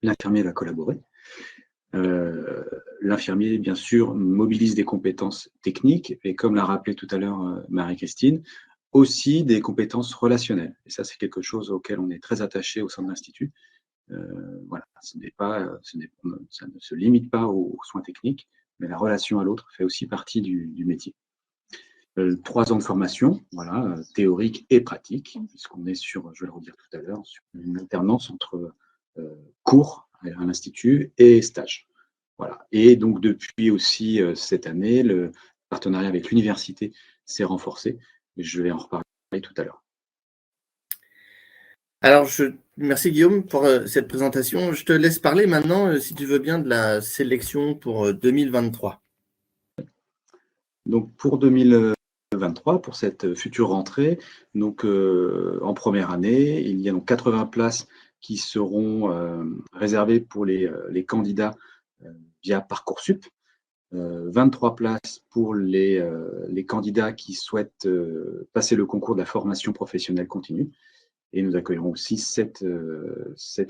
l'infirmier va collaborer. L'infirmier, bien sûr, mobilise des compétences techniques et comme l'a rappelé tout à l'heure Marie-Christine, aussi des compétences relationnelles. Et ça, c'est quelque chose auquel on est très attaché au sein de l'Institut. Voilà, ça ne se limite pas aux soins techniques, mais la relation à l'autre fait aussi partie du métier. 3 ans de formation, voilà, théorique et pratique, puisqu'on est sur, je vais le redire tout à l'heure, sur une alternance entre cours à l'Institut et stage. Voilà. Et donc depuis aussi cette année, le partenariat avec l'université s'est renforcé. Je vais en reparler tout à l'heure. Alors, merci Guillaume pour cette présentation. Je te laisse parler maintenant, si tu veux bien, de la sélection pour 2023. Donc pour 2023, pour cette future rentrée, donc en première année, il y a donc 80 places qui seront réservées pour les candidats via Parcoursup, 23 places pour les candidats qui souhaitent passer le concours de la formation professionnelle continue, et nous accueillerons aussi 7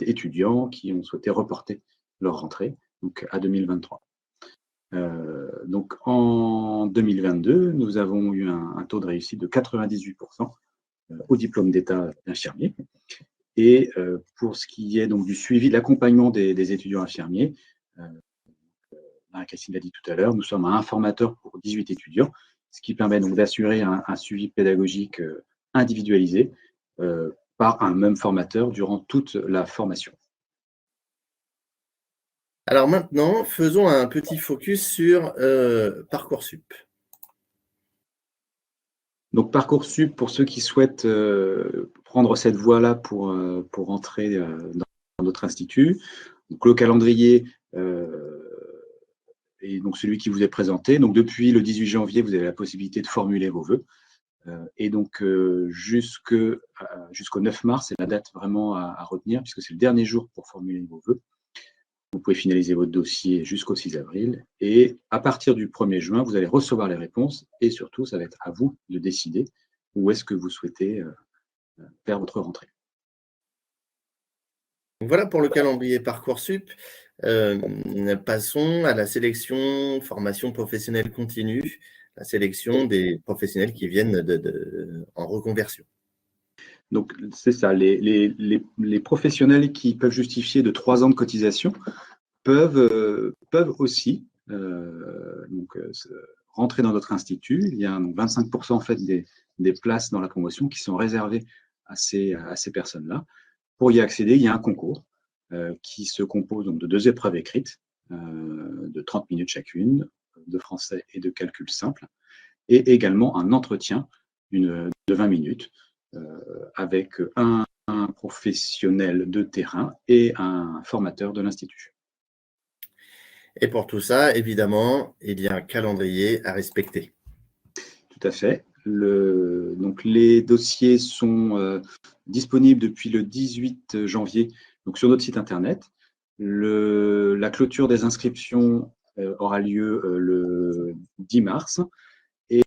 étudiants qui ont souhaité reporter leur rentrée donc à 2023. Donc en 2022, nous avons eu un taux de réussite de 98% au diplôme d'état d'infirmier. Et pour ce qui est donc du suivi, de l'accompagnement des étudiants infirmiers, Marie-Christine l'a dit tout à l'heure, nous sommes un formateur pour 18 étudiants, ce qui permet donc d'assurer un suivi pédagogique individualisé par un même formateur durant toute la formation. Alors maintenant, faisons un petit focus sur Parcoursup. Donc Parcoursup, pour ceux qui souhaitent prendre cette voie-là pour entrer dans notre institut, donc le calendrier est donc celui qui vous est présenté. Donc depuis le 18 janvier, vous avez la possibilité de formuler vos vœux. Et donc jusqu'au 9 mars, c'est la date vraiment à retenir, puisque c'est le dernier jour pour formuler vos vœux. Vous pouvez finaliser votre dossier jusqu'au 6 avril. Et à partir du 1er juin, vous allez recevoir les réponses. Et surtout, ça va être à vous de décider où est-ce que vous souhaitez faire votre rentrée. Voilà pour le calendrier Parcoursup. Passons à la sélection formation professionnelle continue, la sélection des professionnels qui viennent en reconversion. Donc, c'est ça, les professionnels qui peuvent justifier de 3 ans de cotisation peuvent aussi rentrer dans notre institut. Il y a 25% en fait des places dans la promotion qui sont réservées à ces personnes-là. Pour y accéder, il y a un concours qui se compose donc de 2 épreuves écrites de 30 minutes chacune, de français et de calcul simple, et également un entretien de 20 minutes avec un professionnel de terrain et un formateur de l'Institut. Et pour tout ça, évidemment, il y a un calendrier à respecter. Tout à fait. Donc les dossiers sont disponibles depuis le 18 janvier donc sur notre site internet. La clôture des inscriptions aura lieu le 10 mars et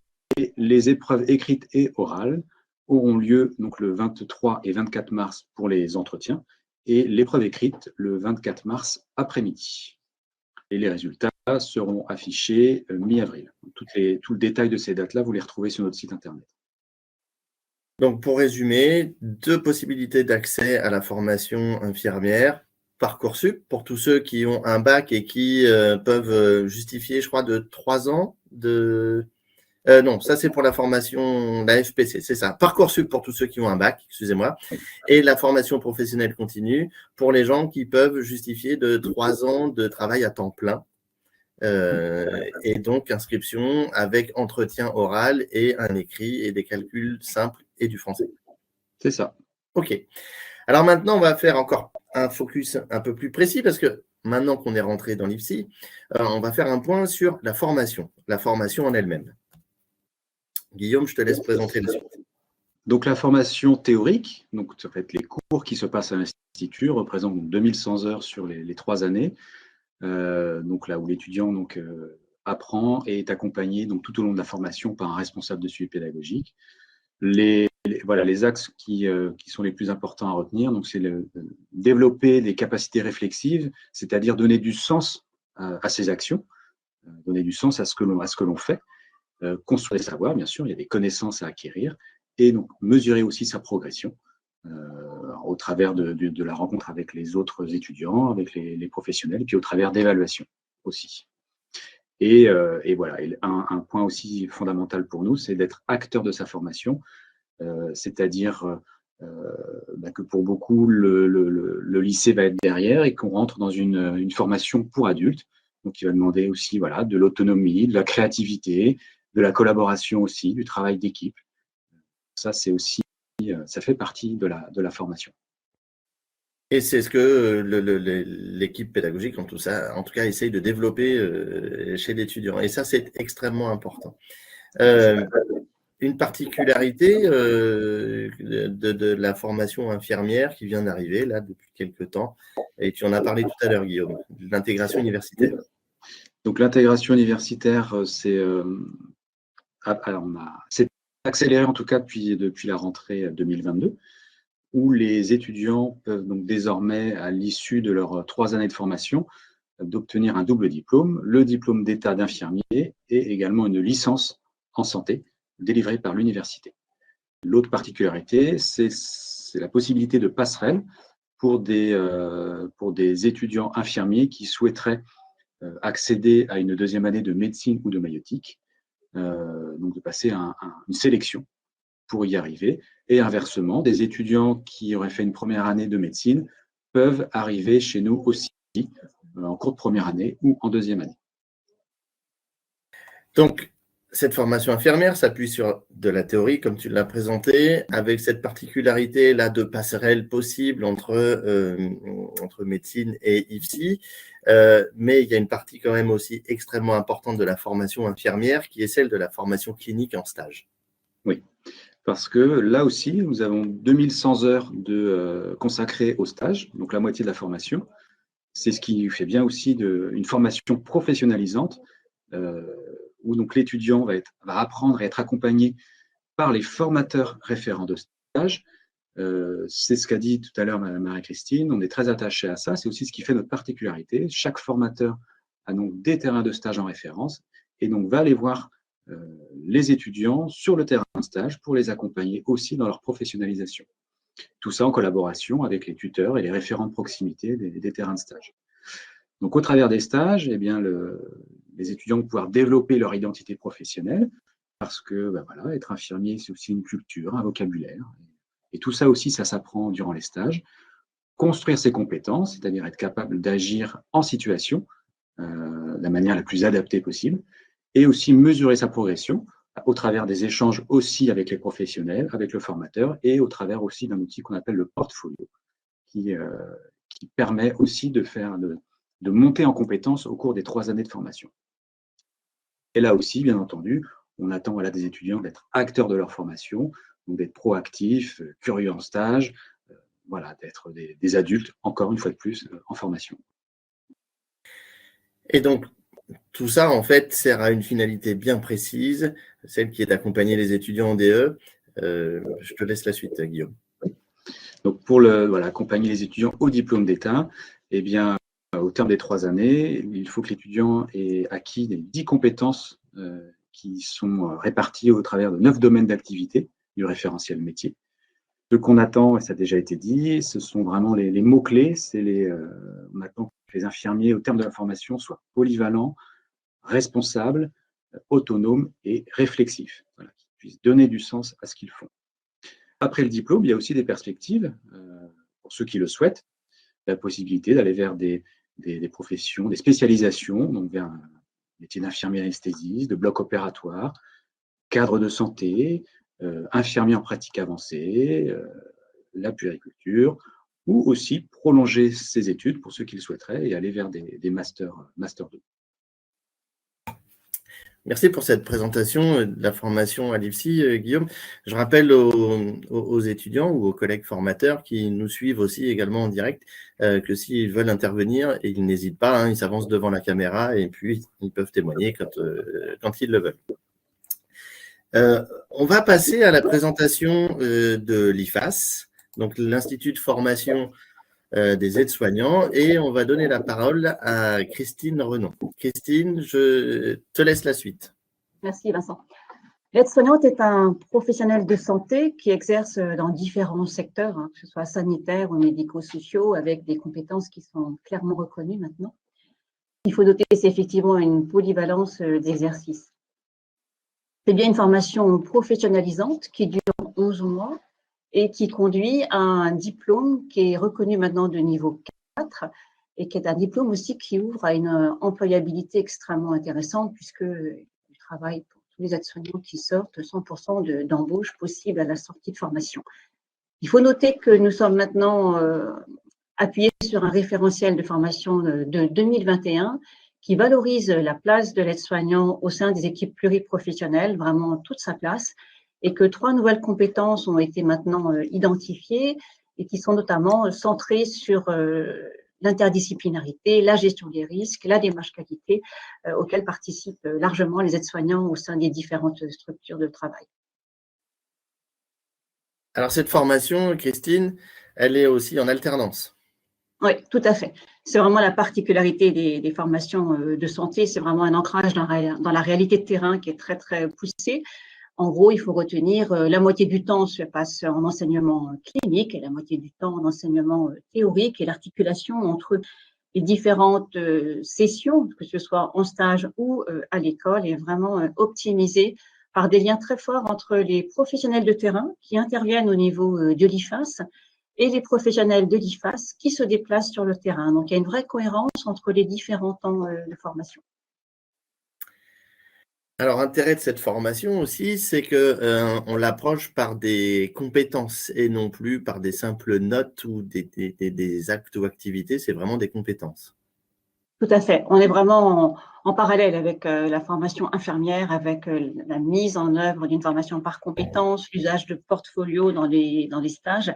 les épreuves écrites et orales auront lieu donc le 23 et 24 mars pour les entretiens et l'épreuve écrite le 24 mars après-midi. Et les résultats seront affichés mi-avril. Tout le détail de ces dates-là, vous les retrouvez sur notre site internet. Donc, pour résumer, 2 possibilités d'accès à la formation infirmière. Parcoursup, pour tous ceux qui ont un bac et qui peuvent justifier, je crois, de 3 ans de… non, ça c'est pour la formation, la FPC, c'est ça. Parcoursup pour tous ceux qui ont un bac, excusez-moi. Et la formation professionnelle continue pour les gens qui peuvent justifier de 3 ans de travail à temps plein. Et donc, inscription avec entretien oral et un écrit et des calculs simples et du français. C'est ça. OK. Alors maintenant, on va faire encore un focus un peu plus précis parce que maintenant qu'on est rentré dans l'IFSI, on va faire un point sur la formation en elle-même. Guillaume, je te laisse présenter la suite. Donc la formation théorique, donc en fait, les cours qui se passent à l'Institut représentent 2100 heures sur les 3 années. Donc là où l'étudiant apprend et est accompagné donc, tout au long de la formation par un responsable de suivi pédagogique. Les axes qui sont les plus importants à retenir, donc c'est développer des capacités réflexives, c'est-à-dire donner du sens à ses actions, donner du sens à ce que l'on fait, construire des savoirs, bien sûr, il y a des connaissances à acquérir, et donc mesurer aussi sa progression au travers de la rencontre avec les autres étudiants, avec les professionnels, et puis au travers d'évaluations aussi. Et voilà, et un point aussi fondamental pour nous, c'est d'être acteur de sa formation, c'est-à-dire que pour beaucoup, le lycée va être derrière et qu'on rentre dans une formation pour adultes, donc il va demander aussi de l'autonomie, de la créativité, de la collaboration aussi, du travail d'équipe. Ça, c'est aussi, ça fait partie de la formation. Et c'est ce que l'équipe pédagogique, en tout cas, essaye de développer chez l'étudiant. Et ça, c'est extrêmement important. Une particularité de la formation infirmière qui vient d'arriver, là, depuis quelques temps, et tu en as parlé tout à l'heure, Guillaume, l'intégration universitaire. Donc, l'intégration universitaire, c'est accéléré, en tout cas, depuis la rentrée 2022. Où les étudiants peuvent donc désormais, à l'issue de leurs 3 années de formation, d'obtenir un double diplôme, le diplôme d'état d'infirmier et également une licence en santé délivrée par l'université. L'autre particularité, c'est la possibilité de passerelle pour des étudiants infirmiers qui souhaiteraient accéder à une 2e année de médecine ou de maïeutique, donc de passer une sélection pour y arriver. Et inversement, des étudiants qui auraient fait une 1re année de médecine peuvent arriver chez nous aussi en cours de 1re année ou en 2e année. Donc, cette formation infirmière s'appuie sur de la théorie, comme tu l'as présenté, avec cette particularité-là de passerelle possible entre médecine et IFSI. Mais il y a une partie quand même aussi extrêmement importante de la formation infirmière qui est celle de la formation clinique en stage. Oui. Parce que là aussi, nous avons 2100 heures consacrées au stage, donc la moitié de la formation. C'est ce qui fait bien aussi une formation professionnalisante, où donc l'étudiant va apprendre et être accompagné par les formateurs référents de stage. C'est ce qu'a dit tout à l'heure Mme Marie-Christine, on est très attaché à ça, c'est aussi ce qui fait notre particularité. Chaque formateur a donc des terrains de stage en référence, et donc va aller voir les étudiants sur le terrain de stage pour les accompagner aussi dans leur professionnalisation. Tout ça en collaboration avec les tuteurs et les référents de proximité des terrains de stage. Donc, au travers des stages, eh bien, les étudiants vont pouvoir développer leur identité professionnelle parce que être infirmier, c'est aussi une culture, un vocabulaire. Et tout ça aussi, ça s'apprend durant les stages. Construire ses compétences, c'est-à-dire être capable d'agir en situation de la manière la plus adaptée possible. Et aussi mesurer sa progression au travers des échanges aussi avec les professionnels, avec le formateur, et au travers aussi d'un outil qu'on appelle le portfolio, qui permet aussi de monter en compétences au cours des 3 années de formation. Et là aussi, bien entendu, on attend des étudiants d'être acteurs de leur formation, donc d'être proactifs, curieux en stage, d'être des adultes, encore une fois de plus, en formation. Et donc, tout ça, en fait, sert à une finalité bien précise, celle qui est d'accompagner les étudiants en DE. Je te laisse la suite, Guillaume. Donc, pour accompagner les étudiants au diplôme d'État, eh bien, au terme des 3 années, il faut que l'étudiant ait acquis les 10 compétences qui sont réparties au travers de 9 domaines d'activité du référentiel métier. Ce qu'on attend, et ça a déjà été dit, ce sont vraiment les mots-clés. On attend que les infirmiers, au terme de la formation, soient polyvalents, responsables, autonomes et réflexifs, qu'ils puissent donner du sens à ce qu'ils font. Après le diplôme, il y a aussi des perspectives, pour ceux qui le souhaitent, la possibilité d'aller vers des professions, des spécialisations, donc vers un métier d'infirmier anesthésiste, de bloc opératoire, cadre de santé, infirmier en pratique avancée, la puériculture, ou aussi prolonger ses études pour ceux qui le souhaiteraient et aller vers des Master 2. Merci pour cette présentation de la formation à l'IFSI, Guillaume. Je rappelle aux étudiants ou aux collègues formateurs qui nous suivent aussi également en direct que s'ils veulent intervenir, ils n'hésitent pas, ils s'avancent devant la caméra et puis ils peuvent témoigner quand ils le veulent. On va passer à la présentation de l'IFAS, donc l'Institut de formation des aides-soignants, et on va donner la parole à Christine Renon. Christine, je te laisse la suite. Merci Vincent. L'aide-soignante est un professionnel de santé qui exerce dans différents secteurs, que ce soit sanitaires ou médico-sociaux, avec des compétences qui sont clairement reconnues maintenant. Il faut noter que c'est effectivement une polyvalence d'exercice. C'est bien une formation professionnalisante qui dure 11 mois et qui conduit à un diplôme qui est reconnu maintenant de niveau 4 et qui est un diplôme aussi qui ouvre à une employabilité extrêmement intéressante puisqu'il travaille pour tous les aides-soignants qui sortent 100% d'embauche possible à la sortie de formation. Il faut noter que nous sommes maintenant appuyés sur un référentiel de formation de 2021 qui valorise la place de l'aide-soignant au sein des équipes pluriprofessionnelles, vraiment toute sa place, et que 3 nouvelles compétences ont été maintenant identifiées et qui sont notamment centrées sur l'interdisciplinarité, la gestion des risques, la démarche qualité, auxquelles participent largement les aides-soignants au sein des différentes structures de travail. Alors cette formation, Christine, elle est aussi en alternance. Oui, tout à fait. C'est vraiment la particularité des formations de santé, c'est vraiment un ancrage dans la réalité de terrain qui est très, très poussé. En gros, il faut retenir la moitié du temps se passe en enseignement clinique et la moitié du temps en enseignement théorique, et l'articulation entre les différentes sessions, que ce soit en stage ou à l'école, est vraiment optimisée par des liens très forts entre les professionnels de terrain qui interviennent au niveau de l'IFAS et les professionnels de l'IFAS qui se déplacent sur le terrain. Donc, il y a une vraie cohérence entre les différents temps de formation. Alors, l'intérêt de cette formation aussi, c'est qu'on l'approche par des compétences et non plus par des simples notes ou des actes ou activités, c'est vraiment des compétences. Tout à fait. On est vraiment en parallèle avec la formation infirmière, avec la mise en œuvre d'une formation par compétences, l'usage de portfolio dans les stages.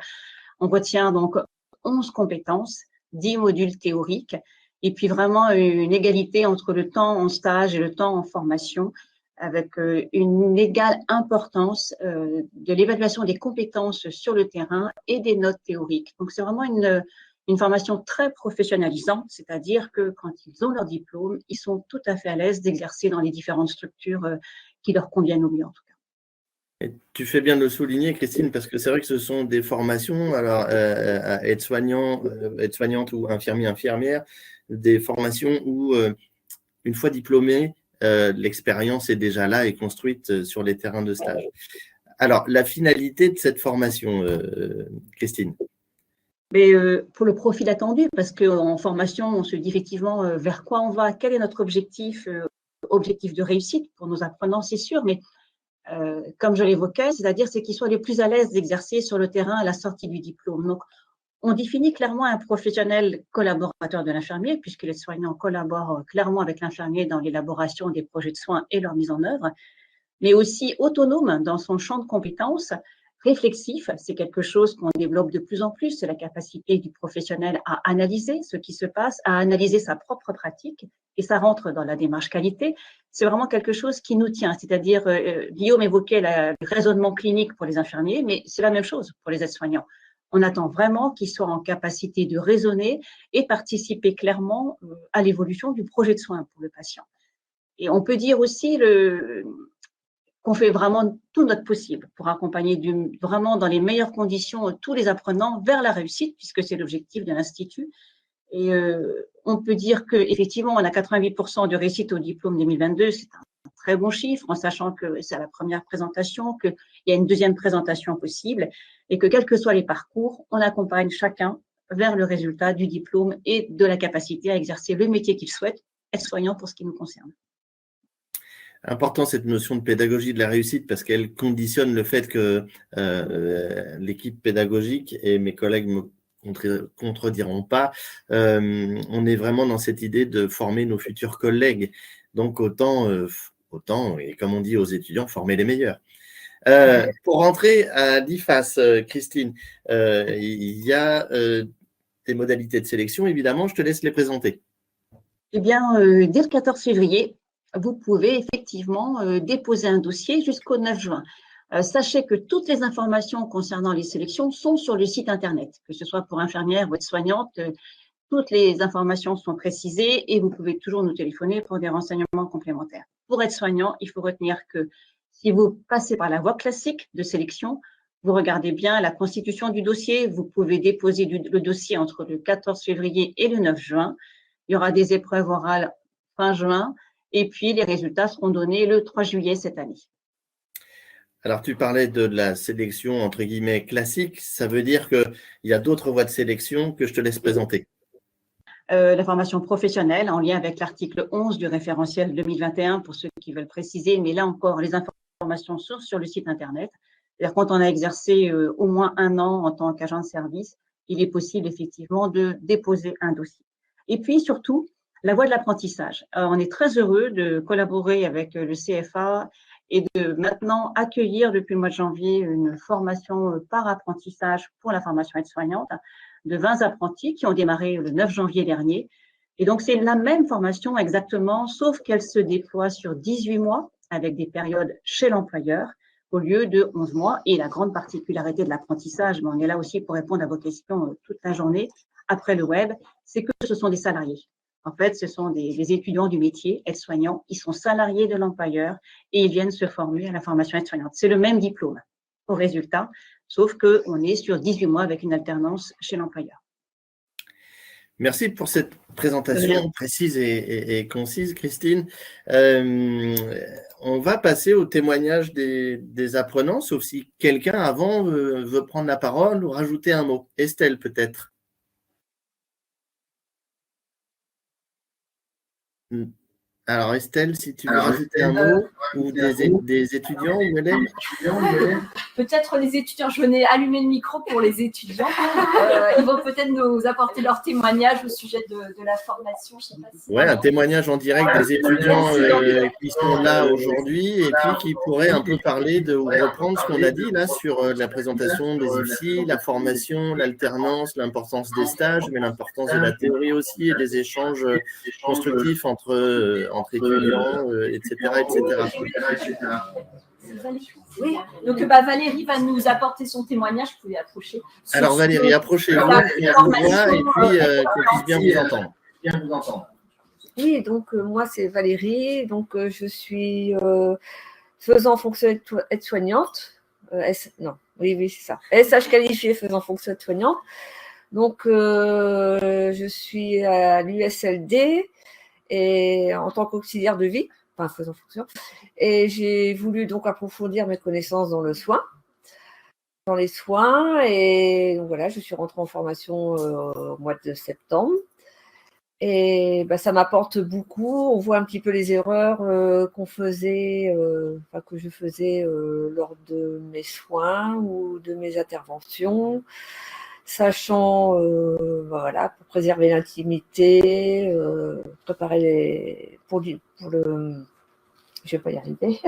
On retient donc 11 compétences, 10 modules théoriques, et puis vraiment une égalité entre le temps en stage et le temps en formation, avec une égale importance de l'évaluation des compétences sur le terrain et des notes théoriques. Donc, c'est vraiment une formation très professionnalisante, c'est-à-dire que quand ils ont leur diplôme, ils sont tout à fait à l'aise d'exercer dans les différentes structures qui leur conviennent au mieux en tout cas. Et tu fais bien de le souligner, Christine, parce que c'est vrai que ce sont des formations, alors aide-soignante ou infirmière, des formations où, une fois diplômé, l'expérience est déjà là et construite sur les terrains de stage. Alors, la finalité de cette formation, Christine? Mais pour le profil attendu, parce qu'en formation, on se dit effectivement vers quoi on va, quel est notre objectif de réussite pour nos apprenants, c'est sûr, mais comme je l'évoquais, c'est-à-dire c'est qu'ils soient les plus à l'aise d'exercer sur le terrain à la sortie du diplôme. Donc, on définit clairement un professionnel collaborateur de l'infirmier, puisque les soignants collaborent clairement avec l'infirmier dans l'élaboration des projets de soins et leur mise en œuvre, mais aussi autonome dans son champ de compétences, réflexif, c'est quelque chose qu'on développe de plus en plus, c'est la capacité du professionnel à analyser ce qui se passe, à analyser sa propre pratique, et ça rentre dans la démarche qualité. C'est vraiment quelque chose qui nous tient, c'est-à-dire, Guillaume évoquait le raisonnement clinique pour les infirmiers, mais c'est la même chose pour les aides-soignants. On attend vraiment qu'ils soient en capacité de raisonner et participer clairement à l'évolution du projet de soins pour le patient. Et on peut dire aussi qu'on fait vraiment tout notre possible pour accompagner vraiment dans les meilleures conditions tous les apprenants vers la réussite, puisque c'est l'objectif de l'Institut. Et on peut dire qu'effectivement, on a 88% de réussite au diplôme 2022, c'est un très bon chiffre, en sachant que c'est la première présentation, qu'il y a une deuxième présentation possible, et que quels que soient les parcours, on accompagne chacun vers le résultat du diplôme et de la capacité à exercer le métier qu'il souhaite, être soignant pour ce qui nous concerne. Important cette notion de pédagogie de la réussite parce qu'elle conditionne le fait que l'équipe pédagogique, et mes collègues me contrediront pas, on est vraiment dans cette idée de former nos futurs collègues. Donc autant, et comme on dit aux étudiants, former les meilleurs. Pour rentrer à l'IFAS, Christine, il y a des modalités de sélection, évidemment, je te laisse les présenter. Eh bien, dès le 14 février, vous pouvez effectivement déposer un dossier jusqu'au 9 juin. Sachez que toutes les informations concernant les sélections sont sur le site Internet, que ce soit pour infirmières ou aides-soignantes, toutes les informations sont précisées et vous pouvez toujours nous téléphoner pour des renseignements complémentaires. Pour aides-soignants, il faut retenir que si vous passez par la voie classique de sélection, vous regardez bien la constitution du dossier, vous pouvez déposer le dossier entre le 14 février et le 9 juin. Il y aura des épreuves orales fin juin et puis les résultats seront donnés le 3 juillet cette année. Alors, tu parlais de la sélection, entre guillemets, classique. Ça veut dire qu'il y a d'autres voies de sélection que je te laisse présenter. La formation professionnelle en lien avec l'article 11 du référentiel 2021 pour ceux qui veulent préciser, mais là encore, les informations sont sur le site Internet. C'est-à-dire quand on a exercé au moins 1 an en tant qu'agent de service, il est possible effectivement de déposer un dossier. Et puis surtout, la voie de l'apprentissage. On est très heureux de collaborer avec le CFA et de maintenant accueillir depuis le mois de janvier une formation par apprentissage pour la formation aide-soignante de 20 apprentis qui ont démarré le 9 janvier dernier. Et donc, c'est la même formation exactement, sauf qu'elle se déploie sur 18 mois avec des périodes chez l'employeur au lieu de 11 mois. Et la grande particularité de l'apprentissage, mais on est là aussi pour répondre à vos questions toute la journée après le web, c'est que ce sont des salariés. En fait, ce sont des étudiants du métier, aides-soignants, ils sont salariés de l'employeur et ils viennent se former à la formation aide-soignante. C'est le même diplôme au résultat, sauf qu'on est sur 18 mois avec une alternance chez l'employeur. Merci pour cette présentation précise et concise, Christine. On va passer au témoignage des apprenants, sauf si quelqu'un avant veut prendre la parole ou rajouter un mot. Estelle, peut-être. Alors Estelle, si tu veux rajouter un mot, ou des étudiants ou élèves. Peut-être les étudiants, je venais allumer le micro pour les étudiants. Ils vont peut-être nous apporter leur témoignage au sujet de la formation. Je sais pas si un témoignage en direct des étudiants qui sont là aujourd'hui et puis qui pourraient un peu parler ou reprendre ce qu'on a dit là sur la présentation des IFSI, la formation, l'alternance, l'importance des stages, mais l'importance de la théorie aussi et des échanges constructifs entre étudiants, etc. Oui, donc Valérie va nous apporter son témoignage, vous pouvez approcher. Alors Valérie, approchez-vous, on vous voit et puis qu'on puisse bien vous entendre. Oui, donc moi c'est Valérie, donc je suis faisant fonction aide-soignante. Oui, c'est ça. SH qualifié faisant fonction aide-soignante. Donc je suis à l'USLD et en tant qu'auxiliaire de vie, enfin faisant fonction, et j'ai voulu donc approfondir mes connaissances dans les soins, et donc voilà, je suis rentrée en formation au mois de septembre, Et ça m'apporte beaucoup. On voit un petit peu les erreurs qu'on faisait, que je faisais lors de mes soins ou de mes interventions, sachant, pour préserver l'intimité, préparer pour le... Je vais pas y arriver.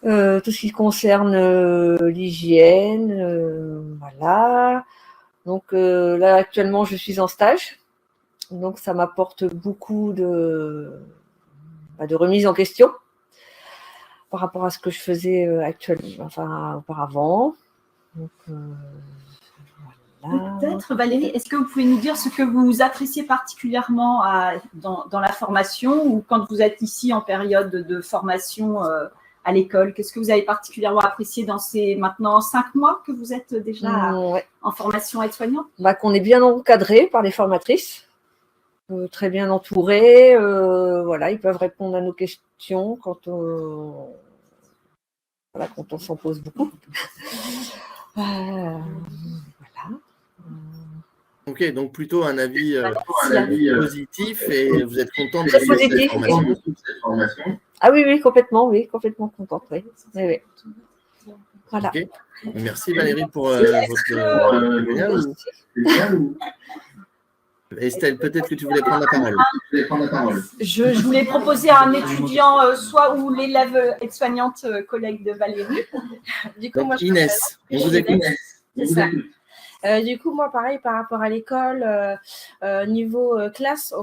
Tout ce qui concerne l'hygiène, voilà. Donc là, actuellement, je suis en stage. Donc, ça m'apporte beaucoup de remise en question par rapport à ce que je faisais auparavant. Donc, voilà. Peut-être, Valérie, est-ce que vous pouvez nous dire ce que vous appréciez particulièrement dans la formation ou quand vous êtes ici en période de formation à l'école? Qu'est-ce que vous avez particulièrement apprécié dans ces maintenant 5 mois que vous êtes déjà en formation aide-soignante? Qu'on est bien encadré par les formatrices, très bien entourés. Ils peuvent répondre à nos questions quand on s'en pose beaucoup. Voilà. Ok, donc plutôt un avis positif et vous êtes content de cette formation. Ah oui, complètement contente. Oui. Voilà. Okay. Merci Valérie pour votre témoignage. Estelle, peut-être que tu voulais prendre la parole. Je voulais proposer à un étudiant, ou l'élève aide-soignante collègue de Valérie. Du coup, moi, Inès, on vous écoute. C'est ça. Du coup, moi, pareil, par rapport à l'école, niveau classe,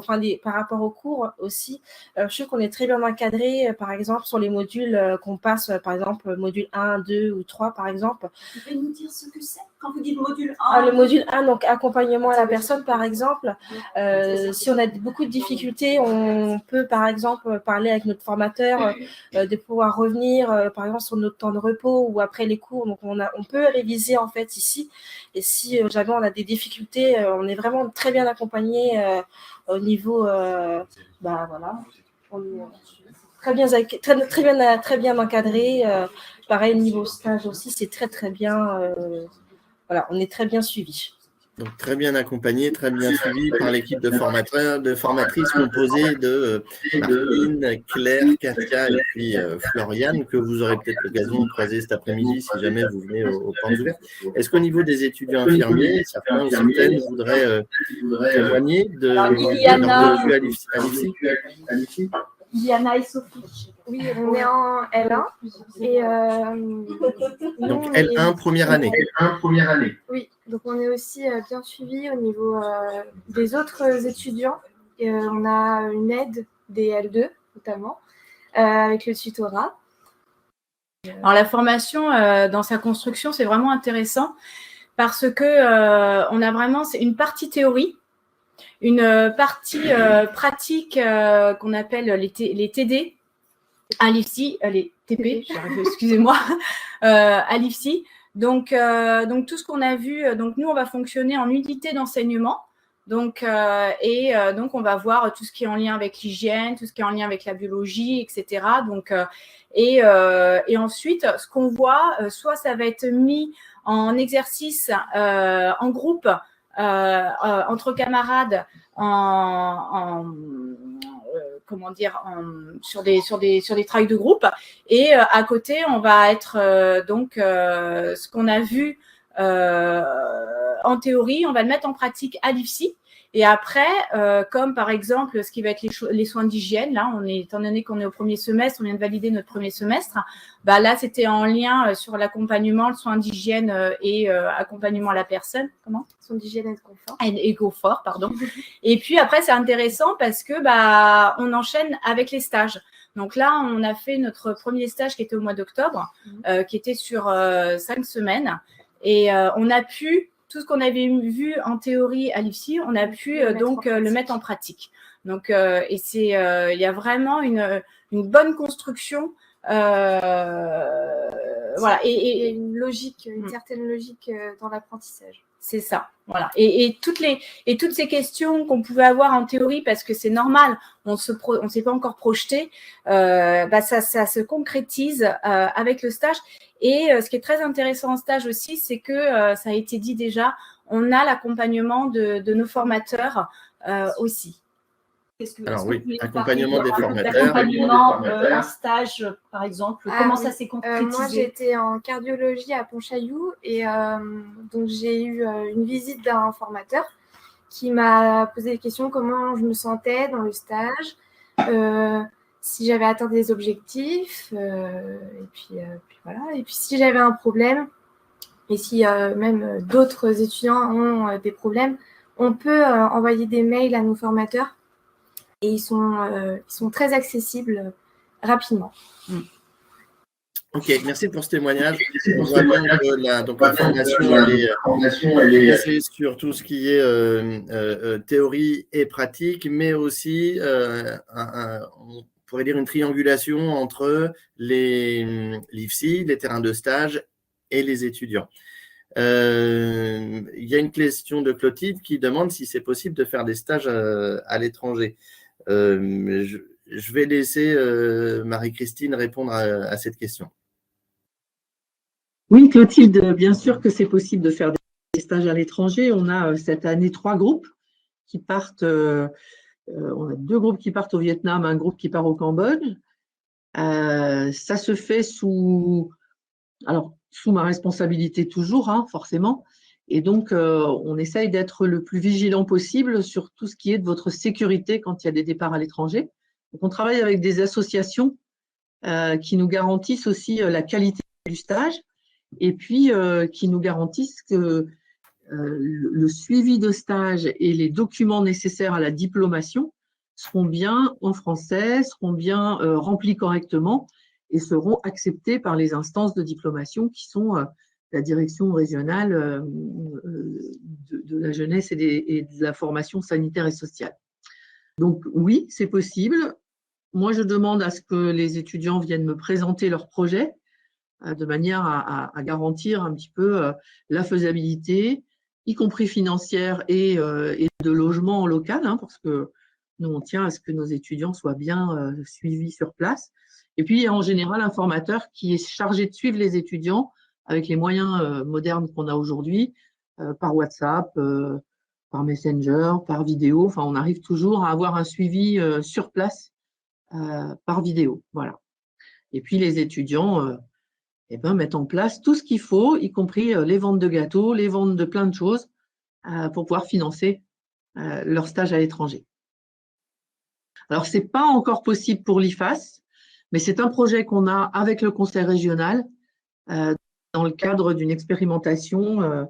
par rapport aux cours aussi, je trouve qu'on est très bien encadré, par exemple, sur les modules qu'on passe, par exemple, module 1, 2 ou 3, par exemple. Vous pouvez nous dire ce que c'est quand vous dites module 1? Le module 1, donc accompagnement à la personne, par exemple. Si on a beaucoup de difficultés, on peut, par exemple, parler avec notre formateur, de pouvoir revenir, par exemple, sur notre temps de repos ou après les cours. Donc, on peut réviser, en fait, ici. Et si jamais on a des difficultés, on est vraiment très bien accompagné au niveau, on est très bien encadré. Pareil, niveau stage aussi, c'est très, très bien. On est très bien suivi. Donc, très bien accompagné, très bien suivi par l'équipe de formateurs, de formatrices composée de Martine, Claire, Katia et puis Floriane, que vous aurez peut-être l'occasion de croiser cet après-midi si jamais vous venez aux portes ouvertes. Est-ce qu'au niveau des étudiants infirmiers, certains ou certaines voudraient témoigner de leur vécu à l'IFSI? Iliana et Sophie. Oui, on est en L1. Et, donc L1, première année. Oui, donc on est aussi bien suivi au niveau des autres étudiants. Et, on a une aide des L2 notamment, avec le tutorat. Alors la formation dans sa construction, c'est vraiment intéressant parce que on a vraiment une partie théorie, une partie pratique qu'on appelle les TD à l'IFSI, les TP, excusez-moi, à l'IFSI. Donc tout ce qu'on a vu, donc nous on va fonctionner en unité d'enseignement. Donc on va voir tout ce qui est en lien avec l'hygiène, tout ce qui est en lien avec la biologie, etc. Donc et ensuite ce qu'on voit, soit ça va être mis en exercice en groupe entre camarades sur des travails de groupe, et à côté on va être ce qu'on a vu en théorie, on va le mettre en pratique à l'IFSI. Et après, comme par exemple ce qui va être les soins d'hygiène, là, étant donné qu'on est au premier semestre, on vient de valider notre premier semestre, là c'était en lien sur l'accompagnement, le soin d'hygiène et accompagnement à la personne. Comment ? Soins d'hygiène et de confort. Et confort, pardon. Et puis après, c'est intéressant parce que on enchaîne avec les stages. Donc là, on a fait notre premier stage qui était au mois d'octobre, qui était sur 5 semaines. Et on a pu, tout ce qu'on avait vu en théorie à l'IFSI, on a pu le mettre en pratique. Donc, il y a vraiment une bonne construction. Voilà. Et une logique, une certaine logique dans l'apprentissage. C'est ça, voilà. Et toutes ces questions qu'on pouvait avoir en théorie, parce que c'est normal, on s'est pas encore projeté, ça se concrétise avec le stage. Et ce qui est très intéressant en stage aussi, c'est que ça a été dit déjà, on a l'accompagnement de nos formateurs aussi. Alors oui, accompagnement des formateurs. Accompagnement, un stage, par exemple, comment ça s'est concrétisé? Moi, j'étais en cardiologie à Pontchaillou et donc j'ai eu une visite d'un formateur qui m'a posé des questions, comment je me sentais dans le stage, si j'avais atteint des objectifs, et puis voilà. Et puis si j'avais un problème, et si même d'autres étudiants ont des problèmes, on peut envoyer des mails à nos formateurs et ils sont très accessibles rapidement. Ok, merci pour ce témoignage. On voit bien que la formation elle est basée sur tout ce qui est théorie et pratique, mais aussi, on pourrait dire, une triangulation entre l'IFSI, les terrains de stage et les étudiants. Il y a une question de Clotilde qui demande si c'est possible de faire des stages à l'étranger. Je vais laisser Marie-Christine répondre à cette question. Oui, Clotilde, bien sûr que c'est possible de faire des stages à l'étranger. On a cette année 3 groupes qui partent, on a 2 groupes qui partent au Vietnam, un groupe qui part au Cambodge. Ça se fait sous ma responsabilité toujours, hein, forcément. Et donc, on essaye d'être le plus vigilant possible sur tout ce qui est de votre sécurité quand il y a des départs à l'étranger. Donc, on travaille avec des associations qui nous garantissent aussi la qualité du stage et puis qui nous garantissent que le suivi de stage et les documents nécessaires à la diplomation seront bien en français, seront bien remplis correctement et seront acceptés par les instances de diplomation qui sont la direction régionale de la jeunesse et de la formation sanitaire et sociale. Donc oui, c'est possible. Moi, je demande à ce que les étudiants viennent me présenter leurs projets de manière à garantir un petit peu la faisabilité, y compris financière et de logement local, hein, parce que nous, on tient à ce que nos étudiants soient bien suivis sur place. Et puis, il y a en général un formateur qui est chargé de suivre les étudiants avec les moyens modernes qu'on a aujourd'hui, par WhatsApp, par Messenger, par vidéo. Enfin, on arrive toujours à avoir un suivi sur place par vidéo. Voilà. Et puis, les étudiants mettent en place tout ce qu'il faut, y compris les ventes de gâteaux, les ventes de plein de choses pour pouvoir financer leur stage à l'étranger. Alors, ce n'est pas encore possible pour l'IFAS, mais c'est un projet qu'on a avec le conseil régional dans le cadre d'une expérimentation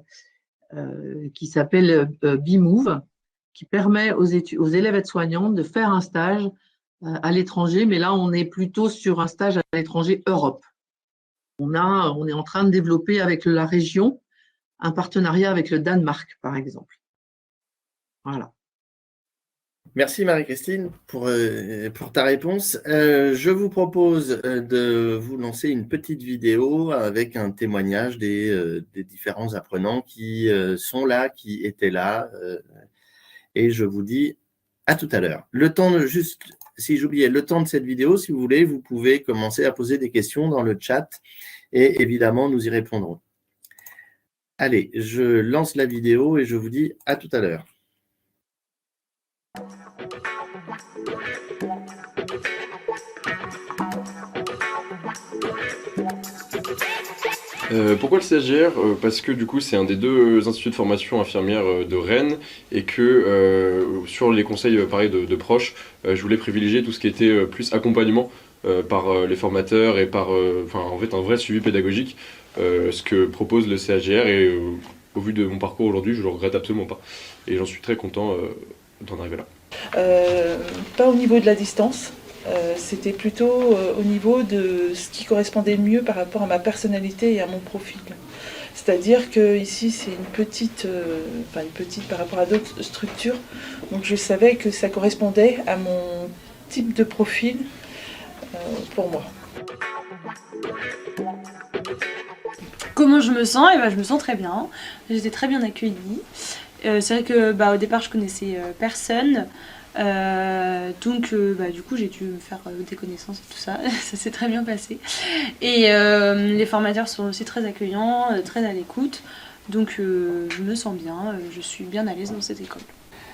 qui s'appelle BeMove, qui permet aux élèves aides-soignantes de faire un stage à l'étranger, mais là, on est plutôt sur un stage à l'étranger Europe. On est en train de développer avec la région un partenariat avec le Danemark, par exemple. Voilà. Merci Marie-Christine pour ta réponse. Je vous propose de vous lancer une petite vidéo avec un témoignage des différents apprenants qui sont là, qui étaient là. Et je vous dis à tout à l'heure. Le temps de juste, si j'oubliais le temps de cette vidéo, si vous voulez, vous pouvez commencer à poser des questions dans le chat et évidemment, nous y répondrons. Allez, je lance la vidéo et je vous dis à tout à l'heure. Pourquoi le stagiaire? Parce que du coup c'est un des 2 instituts de formation infirmière de Rennes et que sur les conseils pareil de proches, je voulais privilégier tout ce qui était plus accompagnement par les formateurs et par en fait un vrai suivi pédagogique, ce que propose le CHGR et au vu de mon parcours aujourd'hui, je le regrette absolument pas et j'en suis très content d'en arriver là. Pas au niveau de la distance. C'était plutôt au niveau de ce qui correspondait le mieux par rapport à ma personnalité et à mon profil. C'est-à-dire que ici c'est une petite par rapport à d'autres structures, donc je savais que ça correspondait à mon type de profil pour moi. Comment je me sens? Je me sens très bien, j'étais très bien accueillie. C'est vrai que au départ je connaissais personne. Donc du coup j'ai dû me faire des connaissances et tout ça, ça s'est très bien passé et les formateurs sont aussi très accueillants, très à l'écoute, Donc je me sens bien, je suis bien à l'aise dans cette école.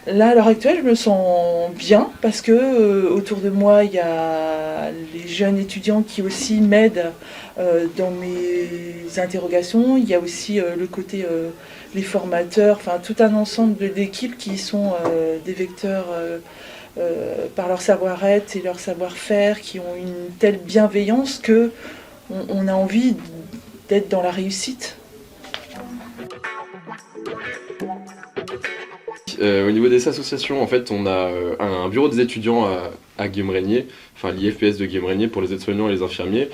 Là, à l'heure actuelle, je me sens bien parce que autour de moi, il y a les jeunes étudiants qui aussi m'aident dans mes interrogations. Il y a aussi le côté les formateurs, enfin tout un ensemble d'équipes qui sont des vecteurs par leur savoir-être et leur savoir-faire, qui ont une telle bienveillance que on a envie d'être dans la réussite. Au niveau des associations, en fait, on a un bureau des étudiants à Guillaume-Régnier, enfin l'IFPS de Guillaume-Régnier pour les aides-soignants et les infirmiers,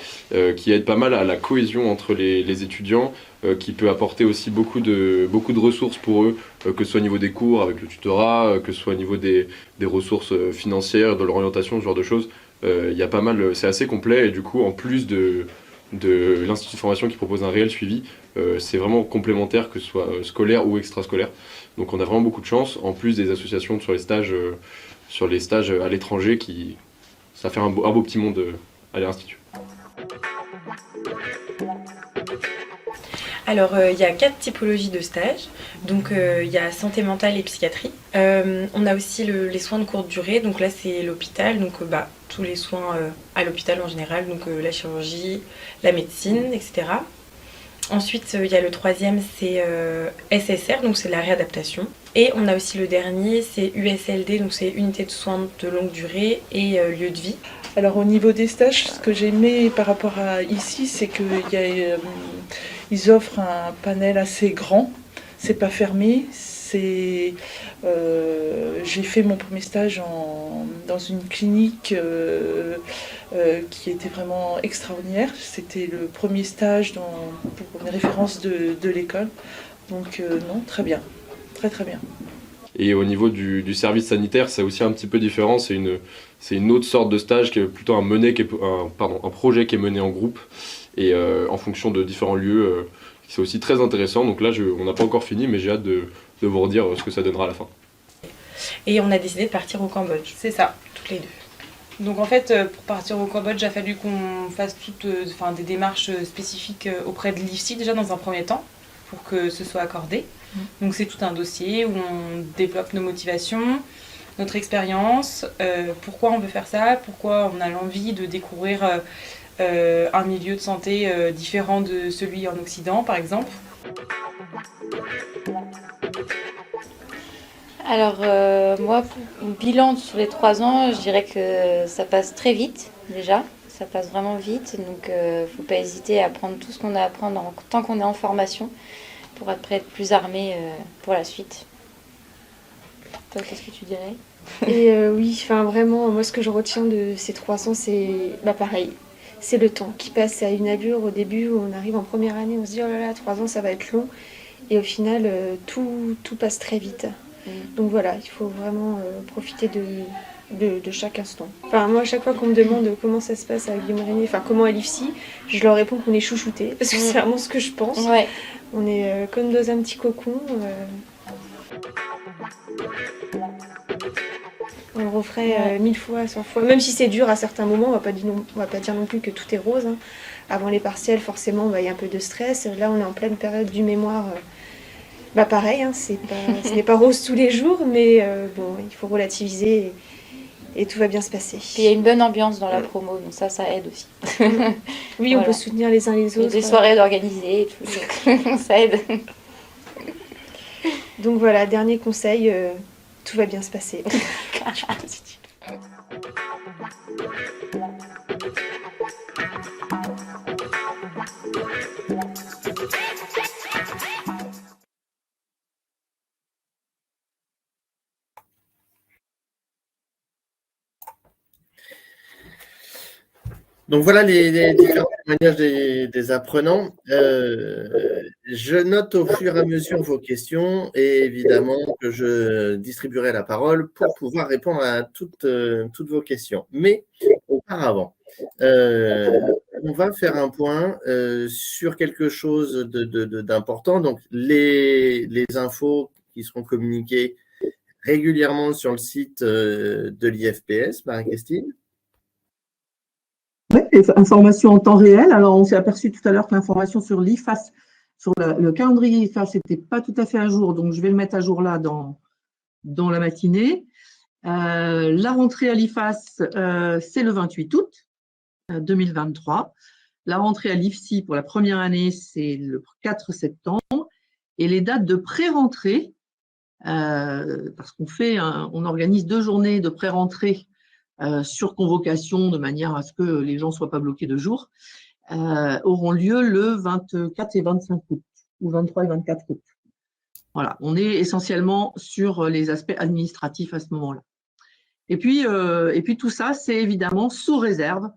qui aide pas mal à la cohésion entre les étudiants, qui peut apporter aussi beaucoup de ressources pour eux, que ce soit au niveau des cours avec le tutorat, que ce soit au niveau des ressources financières, de l'orientation, ce genre de choses. Il y a pas mal, c'est assez complet et du coup, en plus de l'Institut de formation qui propose un réel suivi, c'est vraiment complémentaire, que ce soit scolaire ou extrascolaire. Donc on a vraiment beaucoup de chance, en plus des associations sur les stages à l'étranger, ça fait un beau petit monde à l'Institut. Alors, il y a 4 typologies de stages. Donc, il y a santé mentale et psychiatrie. On a aussi les soins de courte durée. Donc là, c'est l'hôpital. Donc, tous les soins à l'hôpital en général. Donc, la chirurgie, la médecine, etc. Ensuite, il y a le troisième, c'est SSR. Donc, c'est la réadaptation. Et on a aussi le dernier, c'est USLD. Donc, c'est unité de soins de longue durée et lieu de vie. Alors, au niveau des stages, ce que j'ai aimé par rapport à ici, c'est qu'ils offrent un panel assez grand, c'est pas fermé. J'ai fait mon premier stage dans une clinique qui était vraiment extraordinaire. C'était le premier stage pour une référence de l'école. Donc non, très bien, très très bien. Et au niveau du service sanitaire, c'est aussi un petit peu différent. C'est une autre sorte de stage qui est plutôt un projet qui est mené en groupe et en fonction de différents lieux. C'est aussi très intéressant. Donc là, on n'a pas encore fini, mais j'ai hâte de vous redire ce que ça donnera à la fin. Et on a décidé de partir au Cambodge. C'est ça. Toutes les deux. Donc en fait, pour partir au Cambodge, il a fallu qu'on fasse des démarches spécifiques auprès de l'IFSI déjà dans un premier temps, pour que ce soit accordé. Donc c'est tout un dossier où on développe nos motivations, notre expérience, pourquoi on veut faire ça, pourquoi on a l'envie de découvrir un milieu de santé différent de celui en Occident, par exemple. Alors moi, bilan sur les 3 ans, je dirais que ça passe très vite déjà. Ça passe vraiment vite, donc faut pas hésiter à apprendre tout ce qu'on a à apprendre tant qu'on est en formation pour après être plus armé pour la suite. Toi, qu'est-ce que tu dirais? Et oui, enfin vraiment, moi ce que je retiens de ces 3 ans, c'est pareil. C'est le temps qui passe à une allure. Au début, où on arrive en première année, on se dit oh là là, 3 ans ça va être long. Et au final, tout passe très vite. Donc voilà, il faut vraiment profiter de chaque instant. Enfin, moi, à chaque fois qu'on me demande comment ça se passe à Guillaume-Régnier, enfin comment à l'IFSI, je leur réponds qu'on est chouchoutés, parce que c'est vraiment ce que je pense. Ouais. On est comme dans un petit cocon. On le referait 1000 fois, 100 fois. Même si c'est dur à certains moments, on va pas dire non plus que tout est rose. Hein. Avant les partiels, forcément, il y a un peu de stress. Là, on est en pleine période du mémoire. Pareil, hein, ce n'est pas rose tous les jours, mais bon, il faut relativiser et tout va bien se passer. Puis il y a une bonne ambiance dans la promo, donc ça aide aussi. Oui, on peut soutenir les uns les autres. Des soirées d'organiser et tout, ça aide. Donc voilà, dernier conseil, tout va bien se passer. Donc voilà les différents témoignages des apprenants. Je note au fur et à mesure vos questions et évidemment que je distribuerai la parole pour pouvoir répondre à toutes vos questions. Mais auparavant, on va faire un point sur quelque chose d'important. Donc les infos qui seront communiquées régulièrement sur le site de l'IFPS, Marie-Christine. Oui, information en temps réel. Alors, on s'est aperçu tout à l'heure que l'information sur l'IFAS sur le calendrier IFAS, c'était pas tout à fait à jour, donc je vais le mettre à jour là dans la matinée. La rentrée à l'IFAS, c'est le 28 août 2023. La rentrée à l'IFSI pour la première année, c'est le 4 septembre. Et les dates de pré-rentrée, parce on organise 2 journées de pré-rentrée sur convocation de manière à ce que les gens ne soient pas bloqués 2 jours, auront lieu le 24 et 25 août, ou 23 et 24 août. Voilà, on est essentiellement sur les aspects administratifs à ce moment-là. Et puis tout ça, c'est évidemment sous réserve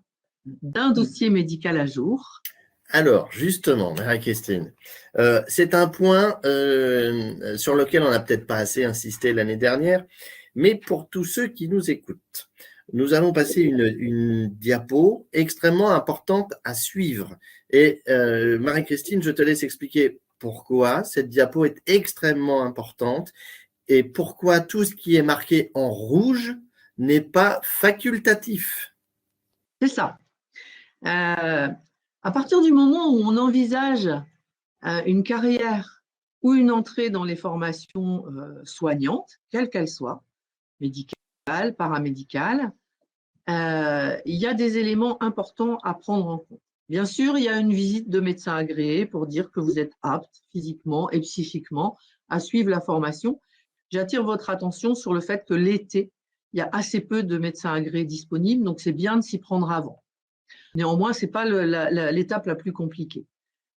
d'un dossier médical à jour. Alors, justement, Marie-Christine, c'est un point sur lequel on n'a peut-être pas assez insisté l'année dernière, mais pour tous ceux qui nous écoutent, nous allons passer une diapo extrêmement importante à suivre. Et Marie-Christine, je te laisse expliquer pourquoi cette diapo est extrêmement importante et pourquoi tout ce qui est marqué en rouge n'est pas facultatif. C'est ça. À partir du moment où on envisage une carrière ou une entrée dans les formations soignantes, quelles qu'elles soient, médicales, paramédicales, il y a des éléments importants à prendre en compte. Bien sûr, il y a une visite de médecin agréé pour dire que vous êtes apte physiquement et psychiquement à suivre la formation. J'attire votre attention sur le fait que l'été, il y a assez peu de médecins agréés disponibles, donc c'est bien de s'y prendre avant. Néanmoins, ce n'est pas l'étape la plus compliquée.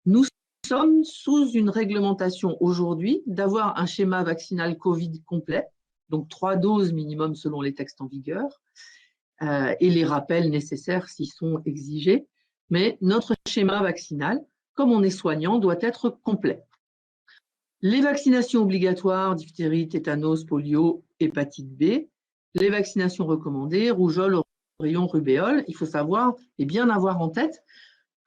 Nous sommes sous une réglementation aujourd'hui d'avoir un schéma vaccinal Covid complet, donc 3 doses minimum selon les textes en vigueur, et les rappels nécessaires s'ils sont exigés. Mais notre schéma vaccinal, comme on est soignant, doit être complet. Les vaccinations obligatoires, diphtérie, tétanos, polio, hépatite B, les vaccinations recommandées, rougeole, rayon, rubéole, il faut savoir et bien avoir en tête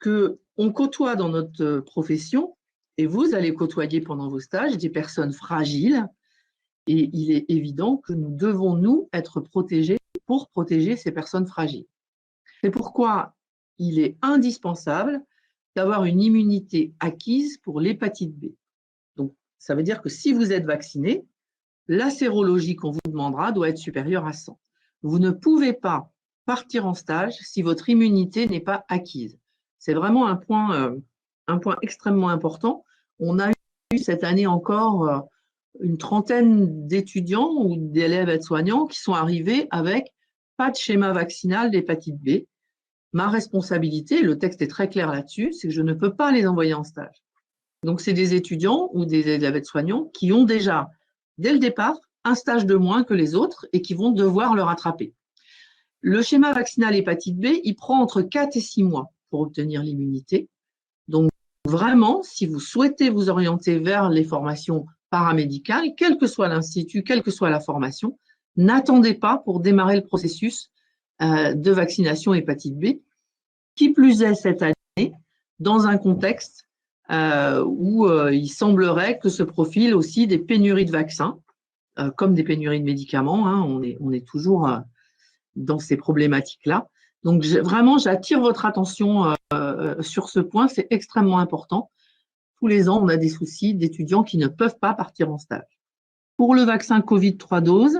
qu'on côtoie dans notre profession, et vous allez côtoyer pendant vos stages, des personnes fragiles, et il est évident que nous devons, nous, être protégés pour protéger ces personnes fragiles. C'est pourquoi il est indispensable d'avoir une immunité acquise pour l'hépatite B. Donc, ça veut dire que si vous êtes vacciné, la sérologie qu'on vous demandera doit être supérieure à 100. Vous ne pouvez pas partir en stage si votre immunité n'est pas acquise. C'est vraiment un point extrêmement important. On a eu cette année encore une trentaine d'étudiants ou d'élèves aides-soignants qui sont arrivés avec pas de schéma vaccinal d'hépatite B. Ma responsabilité, le texte est très clair là-dessus, c'est que je ne peux pas les envoyer en stage. Donc, c'est des étudiants ou des élèves aides-soignants qui ont déjà, dès le départ, un stage de moins que les autres et qui vont devoir le rattraper. Le schéma vaccinal hépatite B, il prend entre 4 et 6 mois pour obtenir l'immunité. Donc, vraiment, si vous souhaitez vous orienter vers les formations paramédicales, quel que soit l'institut, quelle que soit la formation, n'attendez pas pour démarrer le processus de vaccination hépatite B, qui plus est cette année, dans un contexte où il semblerait que se profilent aussi des pénuries de vaccins, comme des pénuries de médicaments, hein, on est toujours dans ces problématiques-là. Donc vraiment, j'attire votre attention sur ce point, c'est extrêmement important. Tous les ans, on a des soucis d'étudiants qui ne peuvent pas partir en stage. Pour le vaccin Covid 3 doses,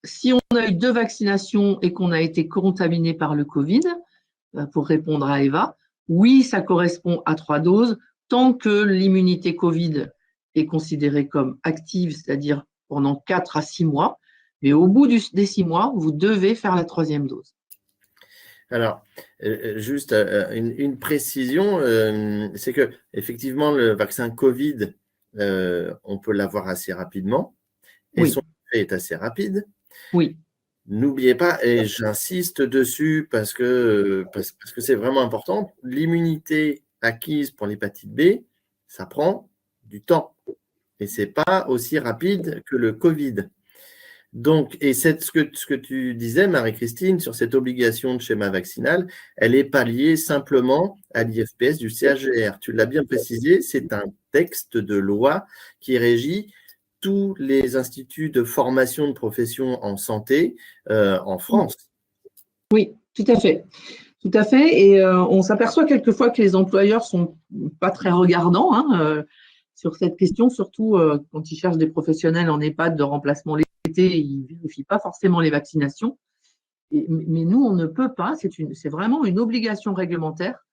si on a eu 2 vaccinations et qu'on a été contaminé par le Covid, pour répondre à Eva, oui, ça correspond à 3 doses, tant que l'immunité Covid est considérée comme active, c'est-à-dire pendant 4 à 6 mois, mais au bout des 6 mois, vous devez faire la 3e dose. Alors, juste une précision, c'est que effectivement le vaccin Covid, on peut l'avoir assez rapidement, et oui. Son effet est assez rapide. Oui. N'oubliez pas, et j'insiste dessus parce que c'est vraiment important, l'immunité acquise pour l'hépatite B, ça prend du temps. Et ce n'est pas aussi rapide que le Covid. Donc, et ce que tu disais, Marie-Christine, sur cette obligation de schéma vaccinal, elle est pas liée simplement à l'IFPS du CHGR. Tu l'as bien précisé, c'est un texte de loi qui régit tous les instituts de formation de profession en santé en France. Oui, tout à fait. Tout à fait. Et on s'aperçoit quelquefois que les employeurs sont pas très regardants sur cette question, surtout quand ils cherchent des professionnels en EHPAD de remplacement l'été, ils ne vérifient pas forcément les vaccinations. Mais nous, on ne peut pas, c'est vraiment une obligation réglementaire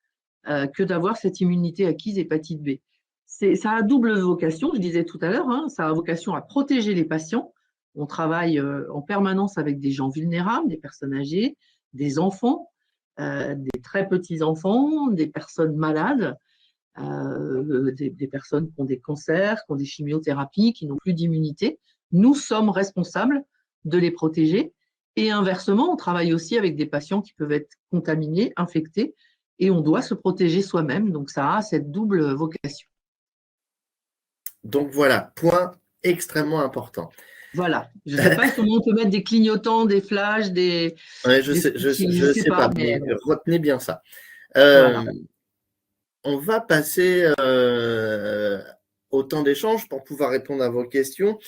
que d'avoir cette immunité acquise hépatite B. Ça a double vocation, je disais tout à l'heure, ça a vocation à protéger les patients. On travaille en permanence avec des gens vulnérables, des personnes âgées, des enfants, des très petits enfants, des personnes malades, des personnes qui ont des cancers, qui ont des chimiothérapies, qui n'ont plus d'immunité. Nous sommes responsables de les protéger. Et inversement, on travaille aussi avec des patients qui peuvent être contaminés, infectés, et on doit se protéger soi-même. Donc ça a cette double vocation. Donc voilà, point extrêmement important. Voilà. Je ne sais pas comment on peut mettre des clignotants, des flashs, des. Ouais, je sais pas, mais retenez bien ça. Voilà. On va passer au temps d'échange pour pouvoir répondre à vos questions.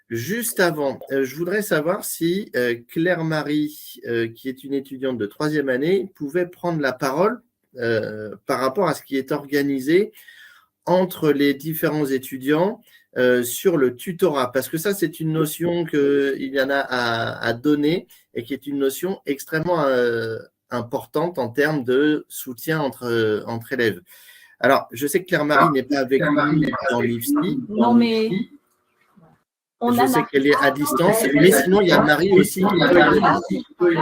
Juste avant, je voudrais savoir si Claire-Marie, qui est une étudiante de 3e année, pouvait prendre la parole par rapport à ce qui est organisé entre les différents étudiants sur le tutorat. Parce que ça, c'est une notion qu'il y en a à donner et qui est une notion extrêmement importante en termes de soutien entre élèves. Alors, je sais que Claire-Marie n'est pas avec nous dans l'IFSI. Non, mais je sais qu'elle est à distance, mais sinon, il y a Marie aussi qui peut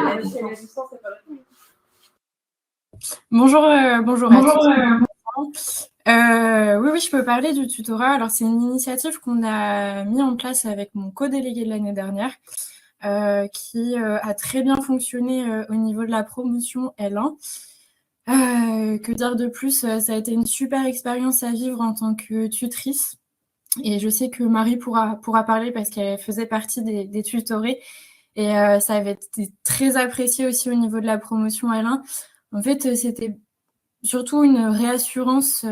Bonjour, bonjour à tous. Oui, je peux parler du tutorat. Alors, c'est une initiative qu'on a mis en place avec mon co-délégué de l'année dernière, qui a très bien fonctionné au niveau de la promotion L1. Que dire de plus? Ça a été une super expérience à vivre en tant que tutrice. Et je sais que Marie pourra parler parce qu'elle faisait partie des tutorés. Et ça avait été très apprécié aussi au niveau de la promotion L1. En fait, c'était surtout une réassurance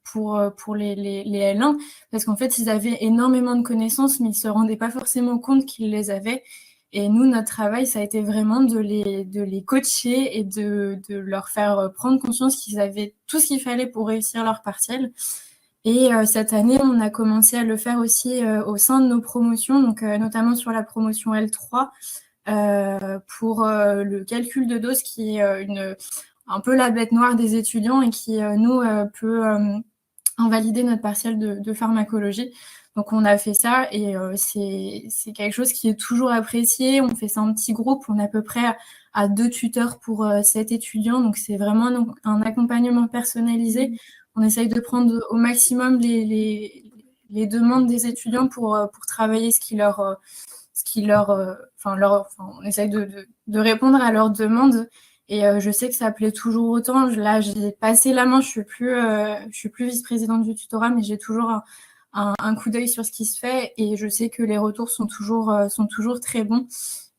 pour les L1 parce qu'en fait, ils avaient énormément de connaissances, mais ils ne se rendaient pas forcément compte qu'ils les avaient. Et nous, notre travail, ça a été vraiment de les coacher et de leur faire prendre conscience qu'ils avaient tout ce qu'il fallait pour réussir leur partiel. Et cette année, on a commencé à le faire aussi au sein de nos promotions, donc notamment sur la promotion L3, pour le calcul de dose qui est un peu la bête noire des étudiants et qui, nous, peut invalider notre partiel de pharmacologie. Donc, on a fait ça et c'est quelque chose qui est toujours apprécié. On fait ça en petit groupe. On est à peu près à 2 tuteurs pour 7 étudiants. Donc, c'est vraiment un accompagnement personnalisé. On essaye de prendre au maximum les demandes des étudiants pour travailler on essaye de répondre à leurs demandes. Et je sais que ça plaît toujours autant. Là, j'ai passé la main. Je suis plus vice-présidente du tutorat, mais j'ai toujours un coup d'œil sur ce qui se fait et je sais que les retours sont toujours très bons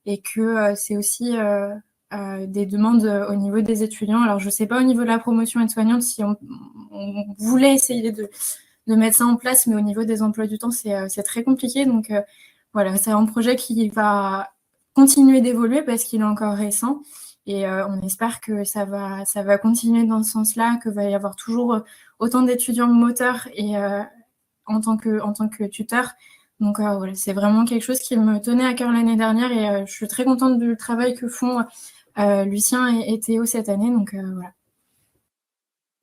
et que c'est aussi des demandes au niveau des étudiants. Alors, je ne sais pas au niveau de la promotion aide-soignante si on voulait essayer de mettre ça en place, mais au niveau des emplois du temps, c'est très compliqué. Donc, voilà, c'est un projet qui va continuer d'évoluer parce qu'il est encore récent et on espère que ça va continuer dans ce sens-là, qu'il va y avoir toujours autant d'étudiants moteurs et en tant que tuteur. Donc voilà, c'est vraiment quelque chose qui me tenait à cœur l'année dernière et je suis très contente du travail que font Lucien et Théo cette année. Donc voilà.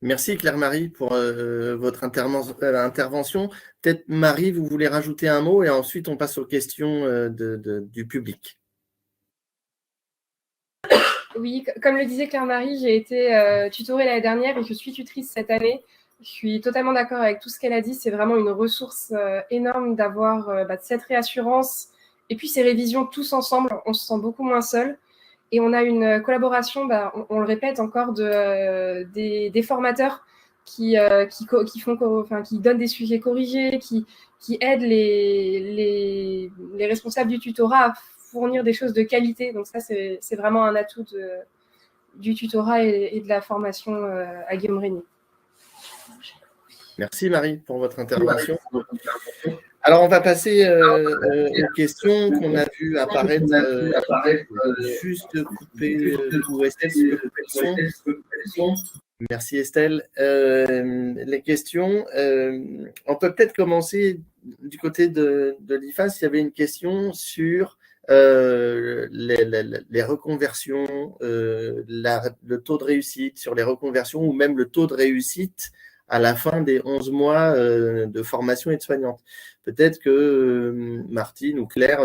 Merci Claire-Marie pour votre intervention. Peut-être Marie, vous voulez rajouter un mot et ensuite on passe aux questions du public. Oui, comme le disait Claire-Marie, j'ai été tutorée l'année dernière et je suis tutrice cette année. Je suis totalement d'accord avec tout ce qu'elle a dit. C'est vraiment une ressource énorme d'avoir cette réassurance et puis ces révisions tous ensemble. On se sent beaucoup moins seul. Et on a une collaboration, on le répète encore, des formateurs qui donnent des sujets corrigés, qui aident les responsables du tutorat à fournir des choses de qualité. Donc ça, c'est vraiment un atout du tutorat et de la formation à Guillaume Régnier. Merci Marie pour votre intervention. Alors, on va passer aux questions qu'on a vues apparaître. Juste couper pour Estelle, si vous couper le son. Merci Estelle. Les questions, on peut peut-être commencer du côté de l'IFAS. Il y avait une question sur les reconversions, le taux de réussite sur les reconversions ou même le taux de réussite à la fin des 11 mois de formation aide-soignante. Peut-être que Martine ou Claire,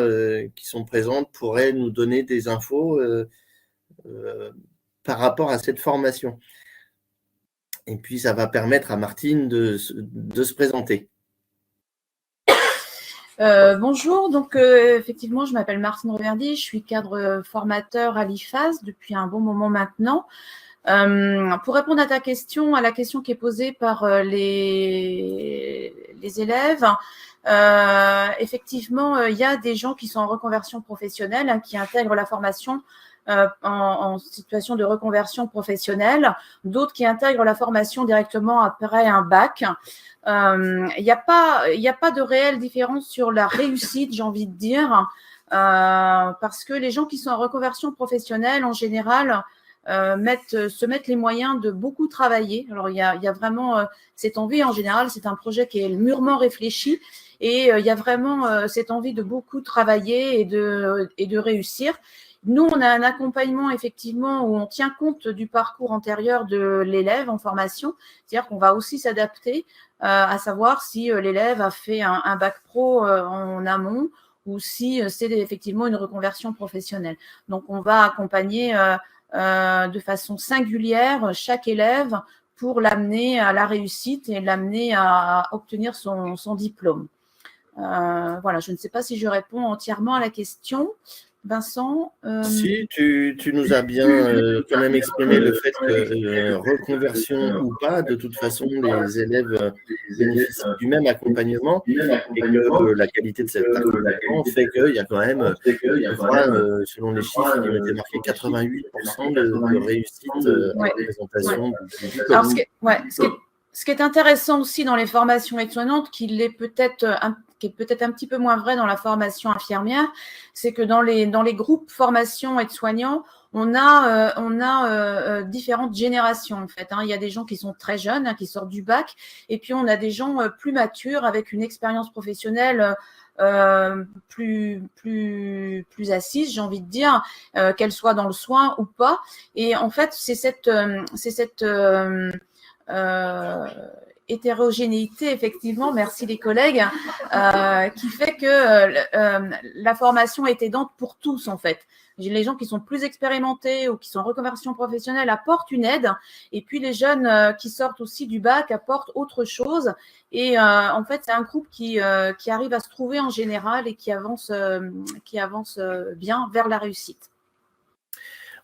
qui sont présentes, pourraient nous donner des infos par rapport à cette formation. Et puis, ça va permettre à Martine de se présenter. Bonjour, donc effectivement, je m'appelle Martine Reverdy, je suis cadre formateur à l'IFAS depuis un bon moment maintenant. Pour répondre à ta question, à la question qui est posée par les élèves, effectivement, il y a des gens qui sont en reconversion professionnelle, qui intègrent la formation en situation de reconversion professionnelle, d'autres qui intègrent la formation directement après un bac. Il n'y a pas de réelle différence sur la réussite, j'ai envie de dire, parce que les gens qui sont en reconversion professionnelle, en général, se mettent les moyens de beaucoup travailler. Alors, il y a vraiment cette envie, en général, c'est un projet qui est mûrement réfléchi et il y a vraiment cette envie de beaucoup travailler et de réussir. Nous, on a un accompagnement, effectivement, où on tient compte du parcours antérieur de l'élève en formation, c'est-à-dire qu'on va aussi s'adapter à savoir si l'élève a fait un bac pro en amont ou si c'est effectivement une reconversion professionnelle. Donc, on va accompagner de façon singulière chaque élève pour l'amener à la réussite et l'amener à obtenir son diplôme. Voilà, je ne sais pas si je réponds entièrement à la question. Vincent Si, tu nous as bien quand même exprimé le fait que reconversion ou pas, de toute façon, les élèves bénéficient du même accompagnement et que la qualité de cet accompagnement fait qu'il y a quand même, je crois, selon les chiffres, il était marqué 88% de réussite à la présentation du diplôme. Alors, ce qui est intéressant aussi dans les formations aides-soignantes, qui est peut-être un petit peu moins vrai dans la formation infirmière, c'est que dans les groupes formation aides-soignants, on a différentes générations en fait. Il y a des gens qui sont très jeunes, qui sortent du bac, et puis on a des gens plus matures avec une expérience professionnelle plus assise, j'ai envie de dire, qu'elle soit dans le soin ou pas. Et en fait, c'est cette hétérogénéité, effectivement, merci les collègues, qui fait que la formation est aidante pour tous, en fait. Les gens qui sont plus expérimentés ou qui sont en reconversion professionnelle apportent une aide, et puis les jeunes qui sortent aussi du bac apportent autre chose. Et en fait, c'est un groupe qui arrive à se trouver en général et qui avance bien vers la réussite.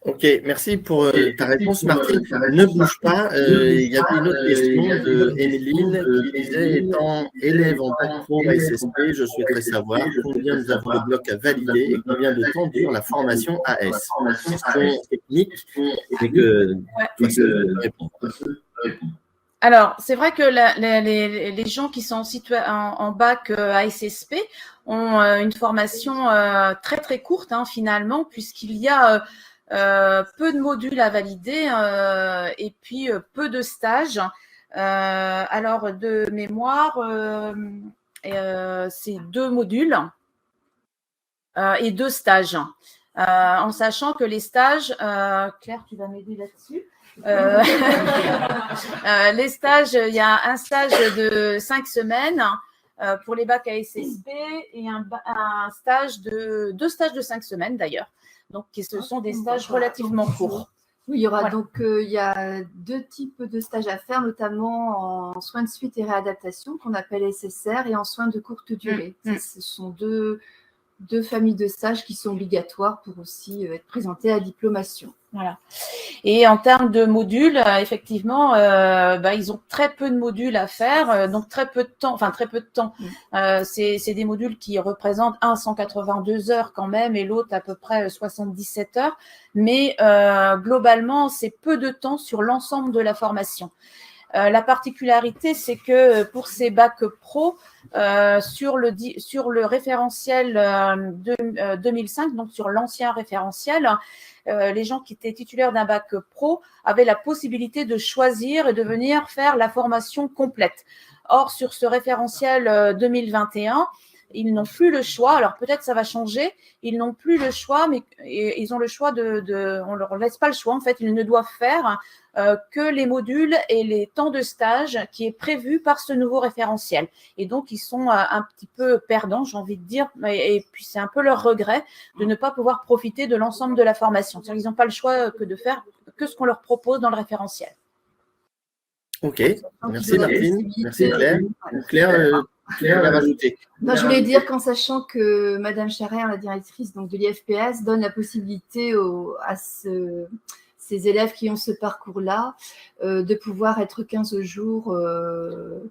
Ok, merci pour ta réponse, Martine. Ne bouge pas. Il y avait une autre question de Emeline qui disait, étant élève en bac pro à SSP, je souhaiterais savoir combien nous avons de blocs à valider et combien de temps dure la formation AS. Question technique et que tu peux répondre. Alors, c'est vrai que les gens qui sont en bac à SSP ont une formation très très courte, finalement, puisqu'il y a peu de modules à valider et puis peu de stages. Alors, de mémoire, c'est 2 modules et 2 stages. En sachant que les stages, Claire, tu vas m'aider là-dessus. Les stages, il y a un stage de 5 semaines pour les bacs à SSP et un stage 2 stages de 5 semaines d'ailleurs. Donc, ce sont des stages relativement courts. Oui, il y aura donc il y a 2 types de stages à faire, notamment en soins de suite et réadaptation, qu'on appelle SSR, et en soins de courte durée. Ce sont deux familles de stages qui sont obligatoires pour aussi être présentés à diplomation. Voilà. Et en termes de modules, effectivement, ils ont très peu de modules à faire, donc très peu de temps. C'est des modules qui représentent 182 heures quand même et l'autre à peu près 77 heures. Mais globalement, c'est peu de temps sur l'ensemble de la formation. La particularité, c'est que pour ces bacs pro, sur le référentiel 2005, donc sur l'ancien référentiel, les gens qui étaient titulaires d'un bac pro avaient la possibilité de choisir et de venir faire la formation complète. Or, sur ce référentiel 2021, ils n'ont plus le choix. Alors peut-être ça va changer. Ils n'ont plus le choix, mais ils ont le choix on leur laisse pas le choix. En fait, ils ne doivent faire que les modules et les temps de stage qui est prévu par ce nouveau référentiel. Et donc ils sont un petit peu perdants, j'ai envie de dire. Et puis c'est un peu leur regret de ne pas pouvoir profiter de l'ensemble de la formation. C'est-à-dire qu'ils n'ont pas le choix que de faire que ce qu'on leur propose dans le référentiel. Ok, merci Martine, merci Claire. Claire va rajouter. Non, je voulais dire qu'en sachant que Madame Charret, la directrice donc, de l'IFPS, donne la possibilité à ces élèves qui ont ce parcours-là de pouvoir être 15 jours,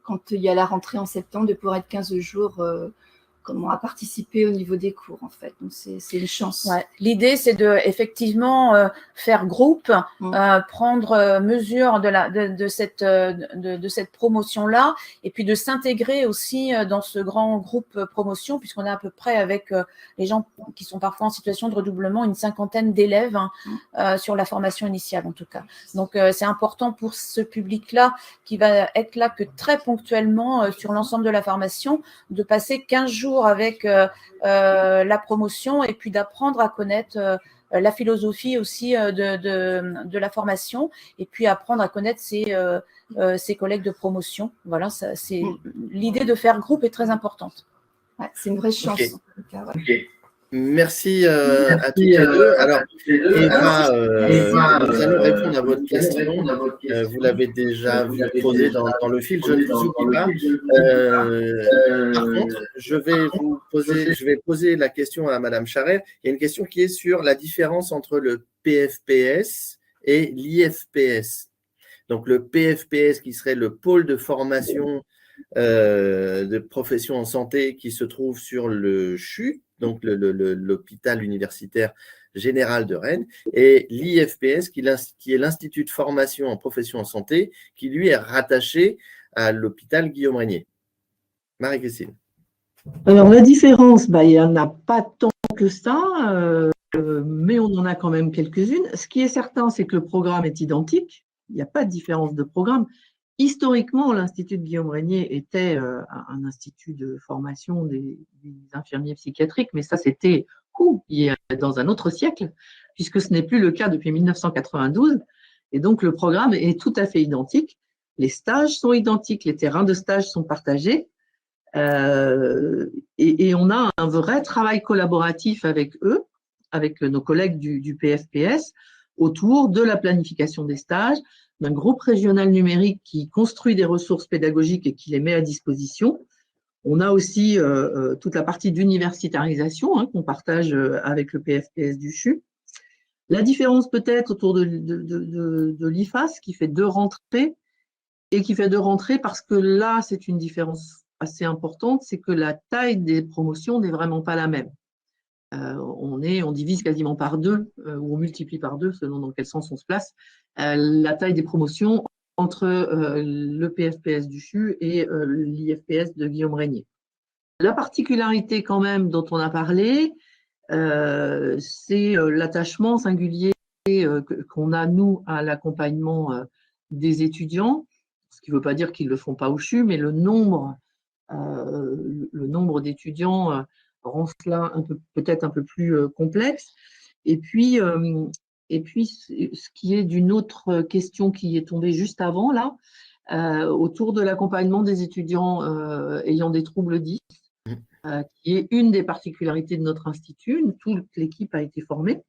quand il y a la rentrée en septembre, de pouvoir être 15 jours à participer au niveau des cours, en fait. Donc, c'est une chance. Ouais. L'idée, c'est de effectivement faire groupe, prendre mesure de cette promotion-là, et puis de s'intégrer aussi dans ce grand groupe promotion, puisqu'on a à peu près avec les gens qui sont parfois en situation de redoublement, une 50aine d'élèves sur la formation initiale, en tout cas. Donc, c'est important pour ce public-là, qui va être là que très ponctuellement sur l'ensemble de la formation, de passer 15 jours avec la promotion et puis d'apprendre à connaître la philosophie aussi de la formation et puis apprendre à connaître ses collègues de promotion. Voilà, c'est l'idée de faire groupe est très importante. Ouais, c'est une vraie chance. Okay. En tout cas, ouais. Okay. Merci à toutes les deux. Alors, Eva, nous allons répondre à votre question. Vous l'avez déjà vu poser dans le fil, je ne vous oublie pas. Par contre, je vais poser la question à Madame Charret. Il y a une question qui est sur la différence entre le PFPS et l'IFPS. Donc, le PFPS qui serait le pôle de formation de profession en santé qui se trouve sur le CHU, donc l'hôpital universitaire général de Rennes, et l'IFPS qui est l'Institut de formation en profession en santé, qui lui est rattaché à l'hôpital Guillaume-Régnier. Marie-Christine. Alors la différence, il n'y en a pas tant que ça, mais on en a quand même quelques-unes. Ce qui est certain, c'est que le programme est identique, il n'y a pas de différence de programme. Historiquement, l'Institut de Guillaume-Régnier était un institut de formation des infirmiers psychiatriques, mais ça, c'était dans un autre siècle, puisque ce n'est plus le cas depuis 1992. Et donc, le programme est tout à fait identique. Les stages sont identiques, les terrains de stage sont partagés. Et on a un vrai travail collaboratif avec eux, avec nos collègues du PFPS, autour de la planification des stages, d'un groupe régional numérique qui construit des ressources pédagogiques et qui les met à disposition. On a aussi toute la partie d'universitarisation qu'on partage avec le PFPS du CHU. La différence peut-être autour de l'IFAS qui fait 2 rentrées et qui fait 2 rentrées parce que là, c'est une différence assez importante, c'est que la taille des promotions n'est vraiment pas la même. On divise quasiment par 2 ou on multiplie par 2 selon dans quel sens on se place la taille des promotions entre le PFPS du CHU et l'IFPS de Guillaume-Régnier. La particularité quand même dont on a parlé, c'est l'attachement singulier qu'on a nous à l'accompagnement des étudiants, ce qui ne veut pas dire qu'ils ne le font pas au CHU, mais le nombre d'étudiants rend cela peut-être un peu plus complexe. Et puis, ce qui est d'une autre question qui est tombée juste avant, là, autour de l'accompagnement des étudiants ayant des troubles 10, qui est une des particularités de notre institut. Toute l'équipe a été formée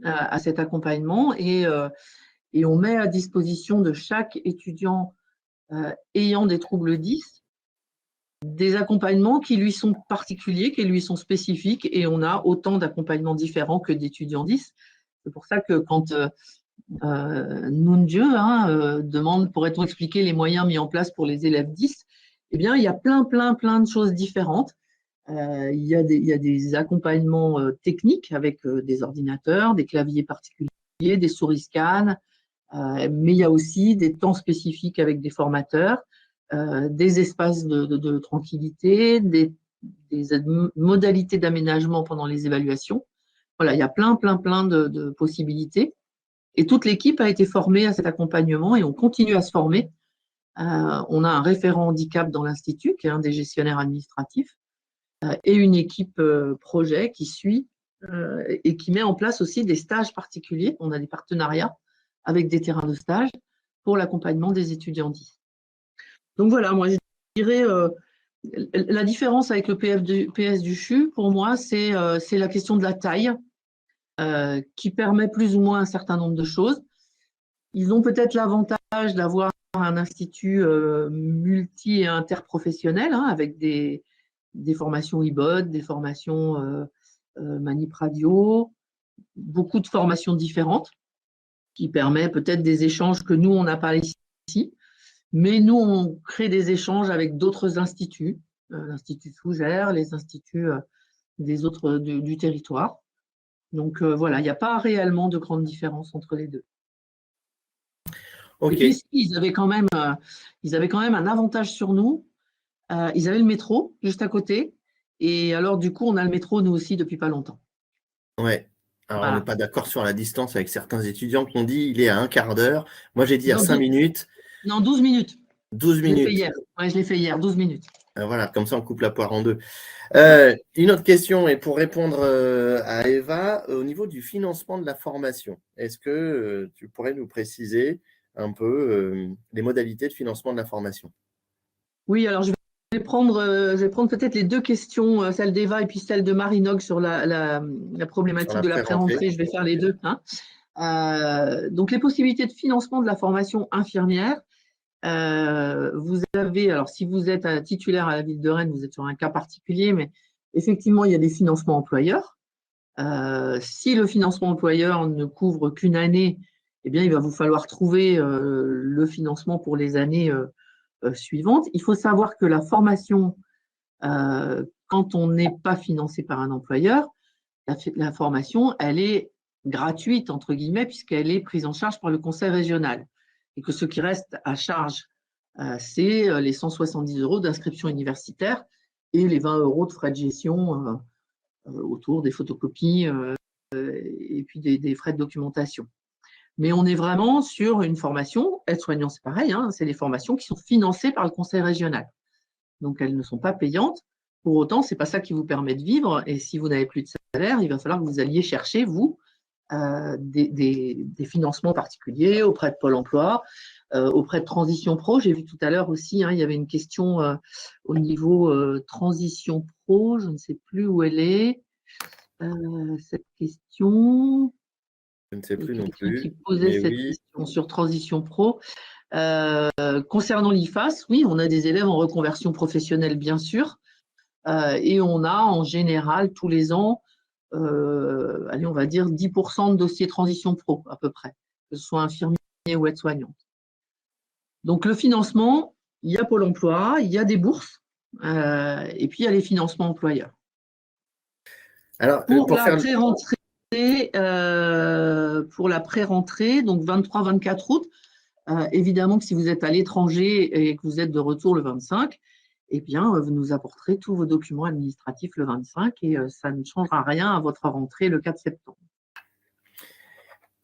à cet accompagnement et on met à disposition de chaque étudiant ayant des troubles 10 des accompagnements qui lui sont particuliers, qui lui sont spécifiques, et on a autant d'accompagnements différents que d'étudiants 10. C'est pour ça que quand Nundieu demande « pourrait-on expliquer les moyens mis en place pour les élèves 10 ?» Eh bien, il y a plein de choses différentes. Il y a des accompagnements techniques avec des ordinateurs, des claviers particuliers, des souris scan, Mais il y a aussi des temps spécifiques avec des formateurs, des espaces de tranquillité, des modalités d'aménagement pendant les évaluations. Voilà, il y a plein de possibilités. Et toute l'équipe a été formée à cet accompagnement et on continue à se former. On a un référent handicap dans l'Institut, qui est un des gestionnaires administratifs, et une équipe projet qui suit et qui met en place aussi des stages particuliers. On a des partenariats avec des terrains de stage pour l'accompagnement des étudiants 10. Donc voilà, moi je dirais la différence avec le PS du CHU, pour moi, c'est la question de la taille qui permet plus ou moins un certain nombre de choses. Ils ont peut-être l'avantage d'avoir un institut multi- et interprofessionnel avec des formations IBOD, des formations manip radio, beaucoup de formations différentes qui permettent peut-être des échanges que nous, on n'a pas ici. Mais nous, on crée des échanges avec d'autres instituts, l'Institut Fougères, les instituts des autres du territoire. Donc voilà, il n'y a pas réellement de grande différence entre les deux. Okay. Et puis, ils avaient quand même un avantage sur nous. Ils avaient le métro juste à côté. Et alors, du coup, on a le métro, nous aussi, depuis pas longtemps. Ouais. Alors, Voilà. on n'est pas d'accord sur la distance avec certains étudiants qui ont dit il est à un quart d'heure. Moi, j'ai dit à Non, 5 minutes. Non, 12 minutes. 12 minutes. Je l'ai fait hier. Ouais, je l'ai fait hier, 12 minutes. Voilà, comme ça, on coupe la poire en deux. Une autre question, et pour répondre à Eva, au niveau du financement de la formation, est-ce que tu pourrais nous préciser un peu les modalités de financement de la formation? Oui, alors je vais prendre peut-être les deux questions, celle d'Eva et puis celle de Marie-Nogue sur la problématique de la pré-rentrée. Je vais faire les deux. Donc, les possibilités de financement de la formation infirmière. Vous avez, alors si vous êtes titulaire à la ville de Rennes, vous êtes sur un cas particulier, mais effectivement, il y a des financements employeurs. Si le financement employeur ne couvre qu'une année, eh bien, il va vous falloir trouver le financement pour les années suivantes. Il faut savoir que la formation, quand on n'est pas financé par un employeur, la formation, elle est gratuite, entre guillemets, puisqu'elle est prise en charge par le conseil régional. Et que ce qui reste à charge, c'est les 170 € d'inscription universitaire et les 20 € de frais de gestion autour des photocopies et puis des frais de documentation. Mais on est vraiment sur une formation, aide-soignant, c'est pareil, c'est des formations qui sont financées par le conseil régional. Donc, elles ne sont pas payantes. Pour autant, ce n'est pas ça qui vous permet de vivre. Et si vous n'avez plus de salaire, il va falloir que vous alliez chercher, vous, des financements particuliers auprès de Pôle emploi, auprès de Transition Pro. J'ai vu tout à l'heure aussi, il y avait une question au niveau Transition Pro, je ne sais plus où elle est, cette question. Je ne sais plus non plus. Qui posait cette question sur Transition Pro. Concernant l'IFAS, oui, on a des élèves en reconversion professionnelle, bien sûr, et on a en général tous les ans allez, on va dire 10% de dossiers transition pro à peu près, que ce soit infirmier ou aide-soignante. Donc le financement, il y a Pôle emploi, il y a des bourses, et puis il y a les financements employeurs. Alors, pour la pré-rentrée, donc 23-24 août, évidemment que si vous êtes à l'étranger et que vous êtes de retour le 25, eh bien, vous nous apporterez tous vos documents administratifs le 25 et ça ne changera rien à votre rentrée le 4 septembre.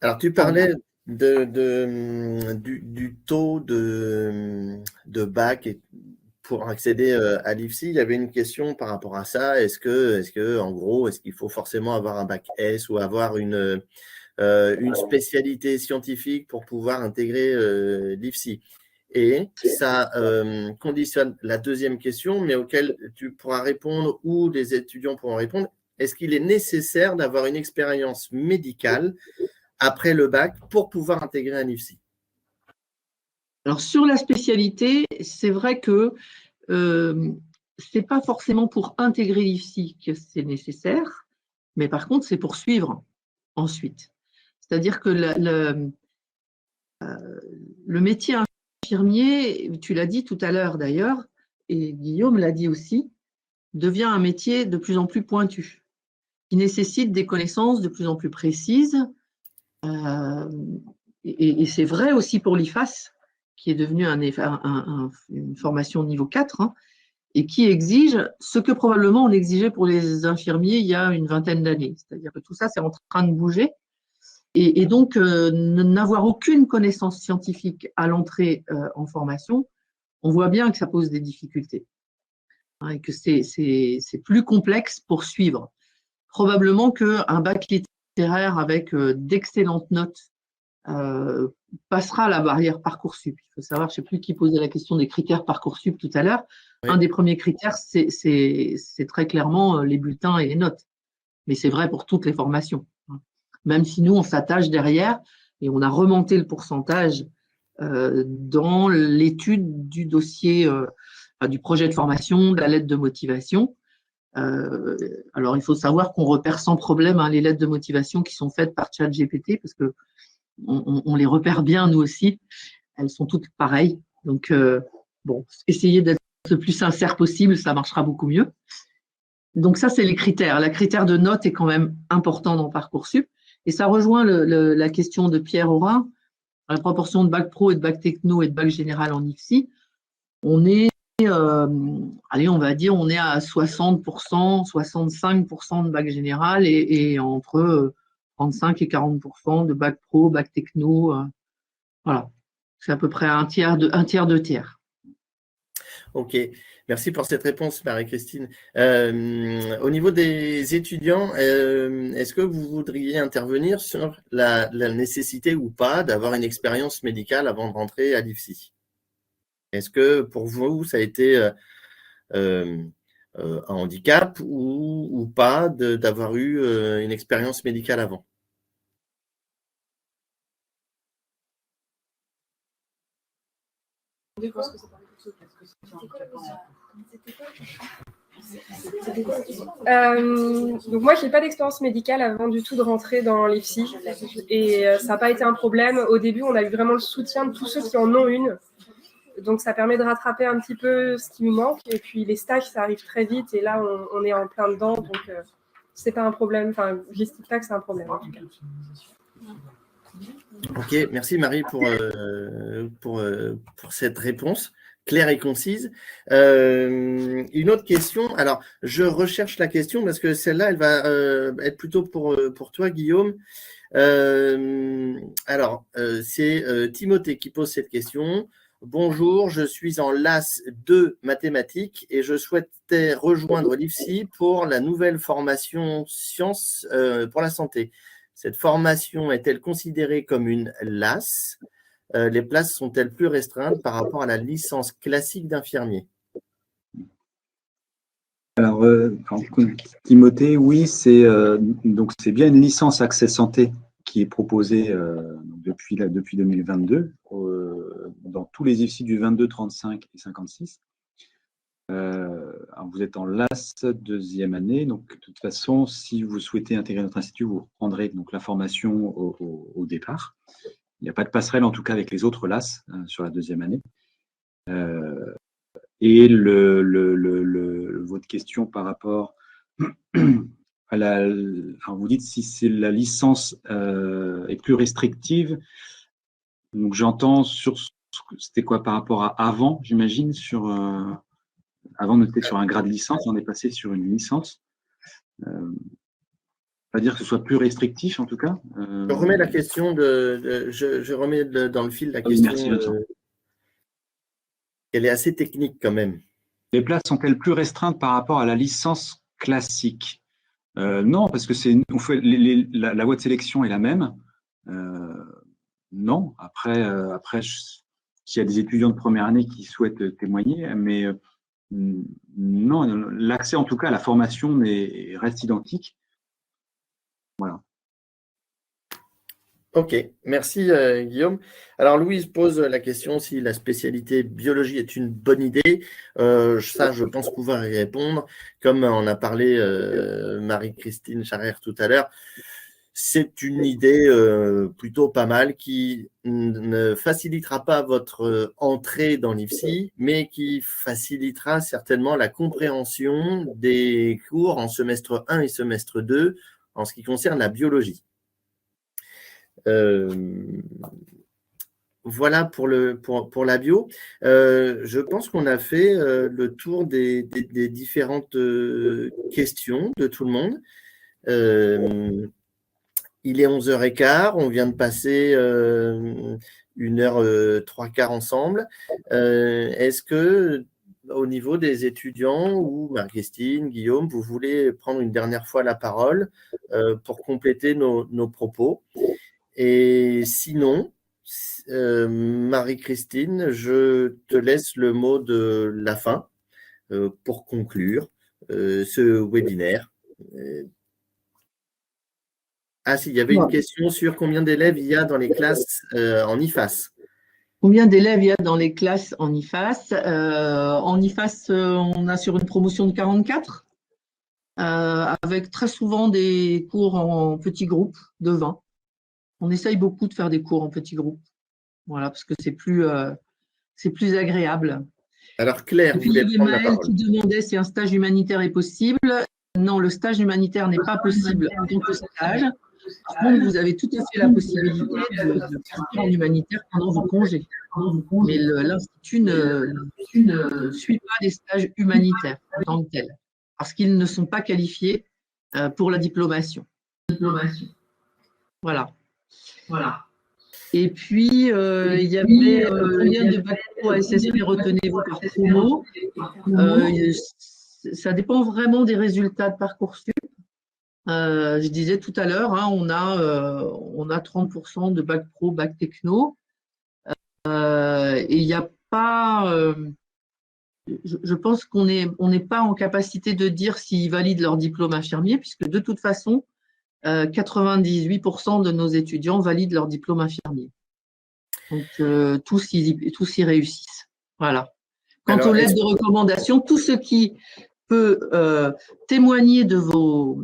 Alors, tu parlais du taux de bac pour accéder à l'IFSI. Il y avait une question par rapport à ça. Est-ce qu'il faut forcément avoir un bac S ou avoir une spécialité scientifique pour pouvoir intégrer l'IFSI? Et ça conditionne la deuxième question, mais auquel tu pourras répondre ou les étudiants pourront répondre. Est-ce qu'il est nécessaire d'avoir une expérience médicale après le bac pour pouvoir intégrer un IFSI? Alors, sur la spécialité, c'est vrai que ce n'est pas forcément pour intégrer l'IFSI que c'est nécessaire, mais par contre, c'est pour suivre ensuite. C'est-à-dire que le métier infirmier, tu l'as dit tout à l'heure d'ailleurs, et Guillaume l'a dit aussi, devient un métier de plus en plus pointu, qui nécessite des connaissances de plus en plus précises et c'est vrai aussi pour l'IFAS, qui est devenu une formation niveau 4, hein, et qui exige ce que probablement on exigeait pour les infirmiers il y a une vingtaine d'années. C'est-à-dire que tout ça, c'est en train de bouger. Et donc, n'avoir aucune connaissance scientifique à l'entrée en formation, on voit bien que ça pose des difficultés, hein, et que c'est plus complexe pour suivre. Probablement qu'un bac littéraire avec d'excellentes notes passera la barrière Parcoursup. Il faut savoir, je ne sais plus qui posait la question des critères Parcoursup tout à l'heure. Oui. Un des premiers critères, c'est très clairement les bulletins et les notes. Mais c'est vrai pour toutes les formations. Même si nous, on s'attache derrière et on a remonté le pourcentage dans l'étude du dossier, du projet de formation, de la lettre de motivation. Alors, il faut savoir qu'on repère sans problème les lettres de motivation qui sont faites par ChatGPT parce que on les repère bien, nous aussi. Elles sont toutes pareilles. Donc, bon, essayez d'être le plus sincère possible, ça marchera beaucoup mieux. Donc, ça, c'est les critères. Le critère de note est quand même important dans Parcoursup. Et ça rejoint la question de Pierre Aurin, la proportion de bac pro et de bac techno et de bac général en IFSI. On est, allez, on va dire, on est à 60%, 65% de bac général et entre 35 et 40% de bac pro, bac techno. Voilà, c'est à peu près un tiers, deux tiers. Ok, merci pour cette réponse, Marie-Christine. Au niveau des étudiants, est-ce que vous voudriez intervenir sur la nécessité ou pas d'avoir une expérience médicale avant de rentrer à l'IFSI? Est-ce que pour vous, ça a été un handicap ou pas d'avoir eu une expérience médicale avant? Donc moi, j'ai pas d'expérience médicale avant du tout de rentrer dans l'IFSI et ça n'a pas été un problème. Au début, on a eu vraiment le soutien de tous ceux qui en ont une. Donc, ça permet de rattraper un petit peu ce qui nous manque. Et puis, les stages, ça arrive très vite. Et là, on est en plein dedans. Donc, c'est pas un problème. Enfin, j'estime pas que c'est un problème, en tout cas. Ok, merci Marie pour cette réponse claire et concise. Une autre question. Alors, je recherche la question parce que celle-là, elle va être plutôt pour toi, Guillaume. C'est Timothée qui pose cette question. Bonjour, je suis en LAS 2 mathématiques et je souhaitais rejoindre l'IFSI pour la nouvelle formation sciences pour la santé. Cette formation est-elle considérée comme une LAS? Les places sont-elles plus restreintes par rapport à la licence classique d'infirmier? Alors, Timothée, oui, c'est bien une licence accès santé qui est proposée depuis 2022 dans tous les IFSI du 22, 35 et 56. Alors vous êtes en LAS deuxième année, donc de toute façon, si vous souhaitez intégrer notre institut, vous prendrez donc la formation au départ. Il n'y a pas de passerelle, en tout cas, avec les autres LAS sur la deuxième année. Et votre question par rapport à alors vous dites si c'est la licence est plus restrictive. Donc j'entends c'était quoi par rapport à avant, j'imagine, avant on était sur un grade licence, on est passé sur une licence. Pas dire que ce soit plus restrictif en tout cas. Je remets la question je remets dans le fil la question. Merci, elle est assez technique quand même. Les places sont-elles plus restreintes par rapport à la licence classique? Non, parce que la voie de sélection est la même. Non. Après, s'il y a des étudiants de première année qui souhaitent témoigner, mais non, l'accès en tout cas à la formation reste identique. Voilà. Ok, merci Guillaume. Alors Louise pose la question si la spécialité biologie est une bonne idée. Ça, je pense pouvoir y répondre. Comme en a parlé Marie-Christine Charrère tout à l'heure, c'est une idée plutôt pas mal qui ne facilitera pas votre entrée dans l'IFSI, mais qui facilitera certainement la compréhension des cours en semestre 1 et semestre 2 en ce qui concerne la biologie. voilà pour la bio. Je pense qu'on a fait le tour des différentes questions de tout le monde. Il est 11h15, on vient de passer 1h03 ensemble. Est-ce que, au niveau des étudiants, ou Marie-Christine, Guillaume, vous voulez prendre une dernière fois la parole pour compléter nos propos? Et sinon, Marie-Christine, je te laisse le mot de la fin pour conclure ce webinaire. Ah si, il y avait une question sur combien d'élèves il y a dans les classes en IFAS. Combien d'élèves il y a dans les classes en IFAS? En IFAS, on a sur une promotion de 44, avec très souvent des cours en petits groupes de 20. On essaye beaucoup de faire des cours en petits groupes, voilà, parce que c'est plus agréable. Alors Claire, il y avait Maëlle qui demandait si un stage humanitaire est possible. Non, le stage humanitaire n'est pas possible en tant que stage. Par contre, vous avez tout à fait la possibilité de faire en humanitaire pendant vos congés. Mais l'Institut ne suit pas les stages humanitaires en tant que tels, parce qu'ils ne sont pas qualifiés pour la diplomation. Voilà. Et puis, il y avait combien de bac pro à SSP retenez-vous par promo? Ça dépend vraiment des résultats de Parcoursup. Je disais tout à l'heure, hein, on a 30% de bac pro, bac techno. Et il n'y a pas… je pense qu'on n'est pas en capacité de dire s'ils valident leur diplôme infirmier, puisque de toute façon, 98% de nos étudiants valident leur diplôme infirmier. Donc, tous y réussissent. Voilà. Quant aux lettres de recommandation, tout ce qui peut témoigner de vos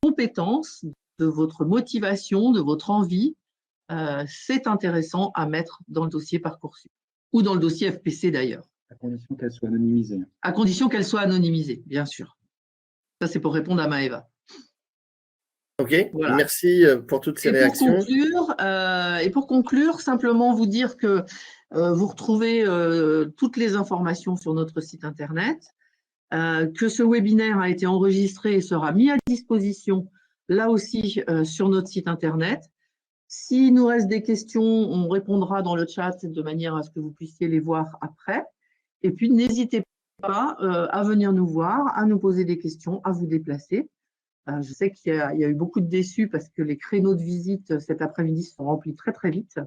compétences, de votre motivation, de votre envie, c'est intéressant à mettre dans le dossier Parcoursup ou dans le dossier FPC d'ailleurs. À condition qu'elle soit anonymisée. À condition qu'elle soit anonymisée, bien sûr. Ça, c'est pour répondre à Maëva. Ok, voilà. Merci pour toutes ces réactions. Pour conclure, simplement vous dire que vous retrouvez toutes les informations sur notre site internet, que ce webinaire a été enregistré et sera mis à disposition là aussi sur notre site internet. S'il nous reste des questions, on répondra dans le chat de manière à ce que vous puissiez les voir après. Et puis n'hésitez pas à venir nous voir, à nous poser des questions, à vous déplacer. Je sais qu'il y a eu beaucoup de déçus parce que les créneaux de visite cet après-midi sont remplis très très vite.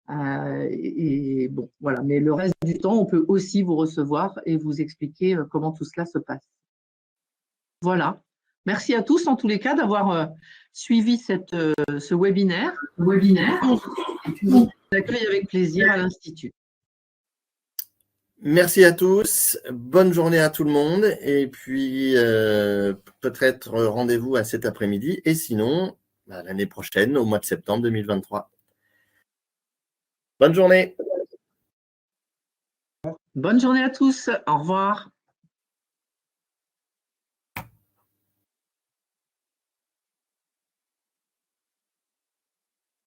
Et bon, voilà. Mais le reste du temps, on peut aussi vous recevoir et vous expliquer comment tout cela se passe. Voilà. Merci à tous en tous les cas d'avoir suivi ce webinaire. On vous accueille avec plaisir à l'Institut. Merci à tous, bonne journée à tout le monde et puis peut-être rendez-vous à cet après-midi et sinon l'année prochaine au mois de septembre 2023. Bonne journée. Bonne journée à tous, au revoir.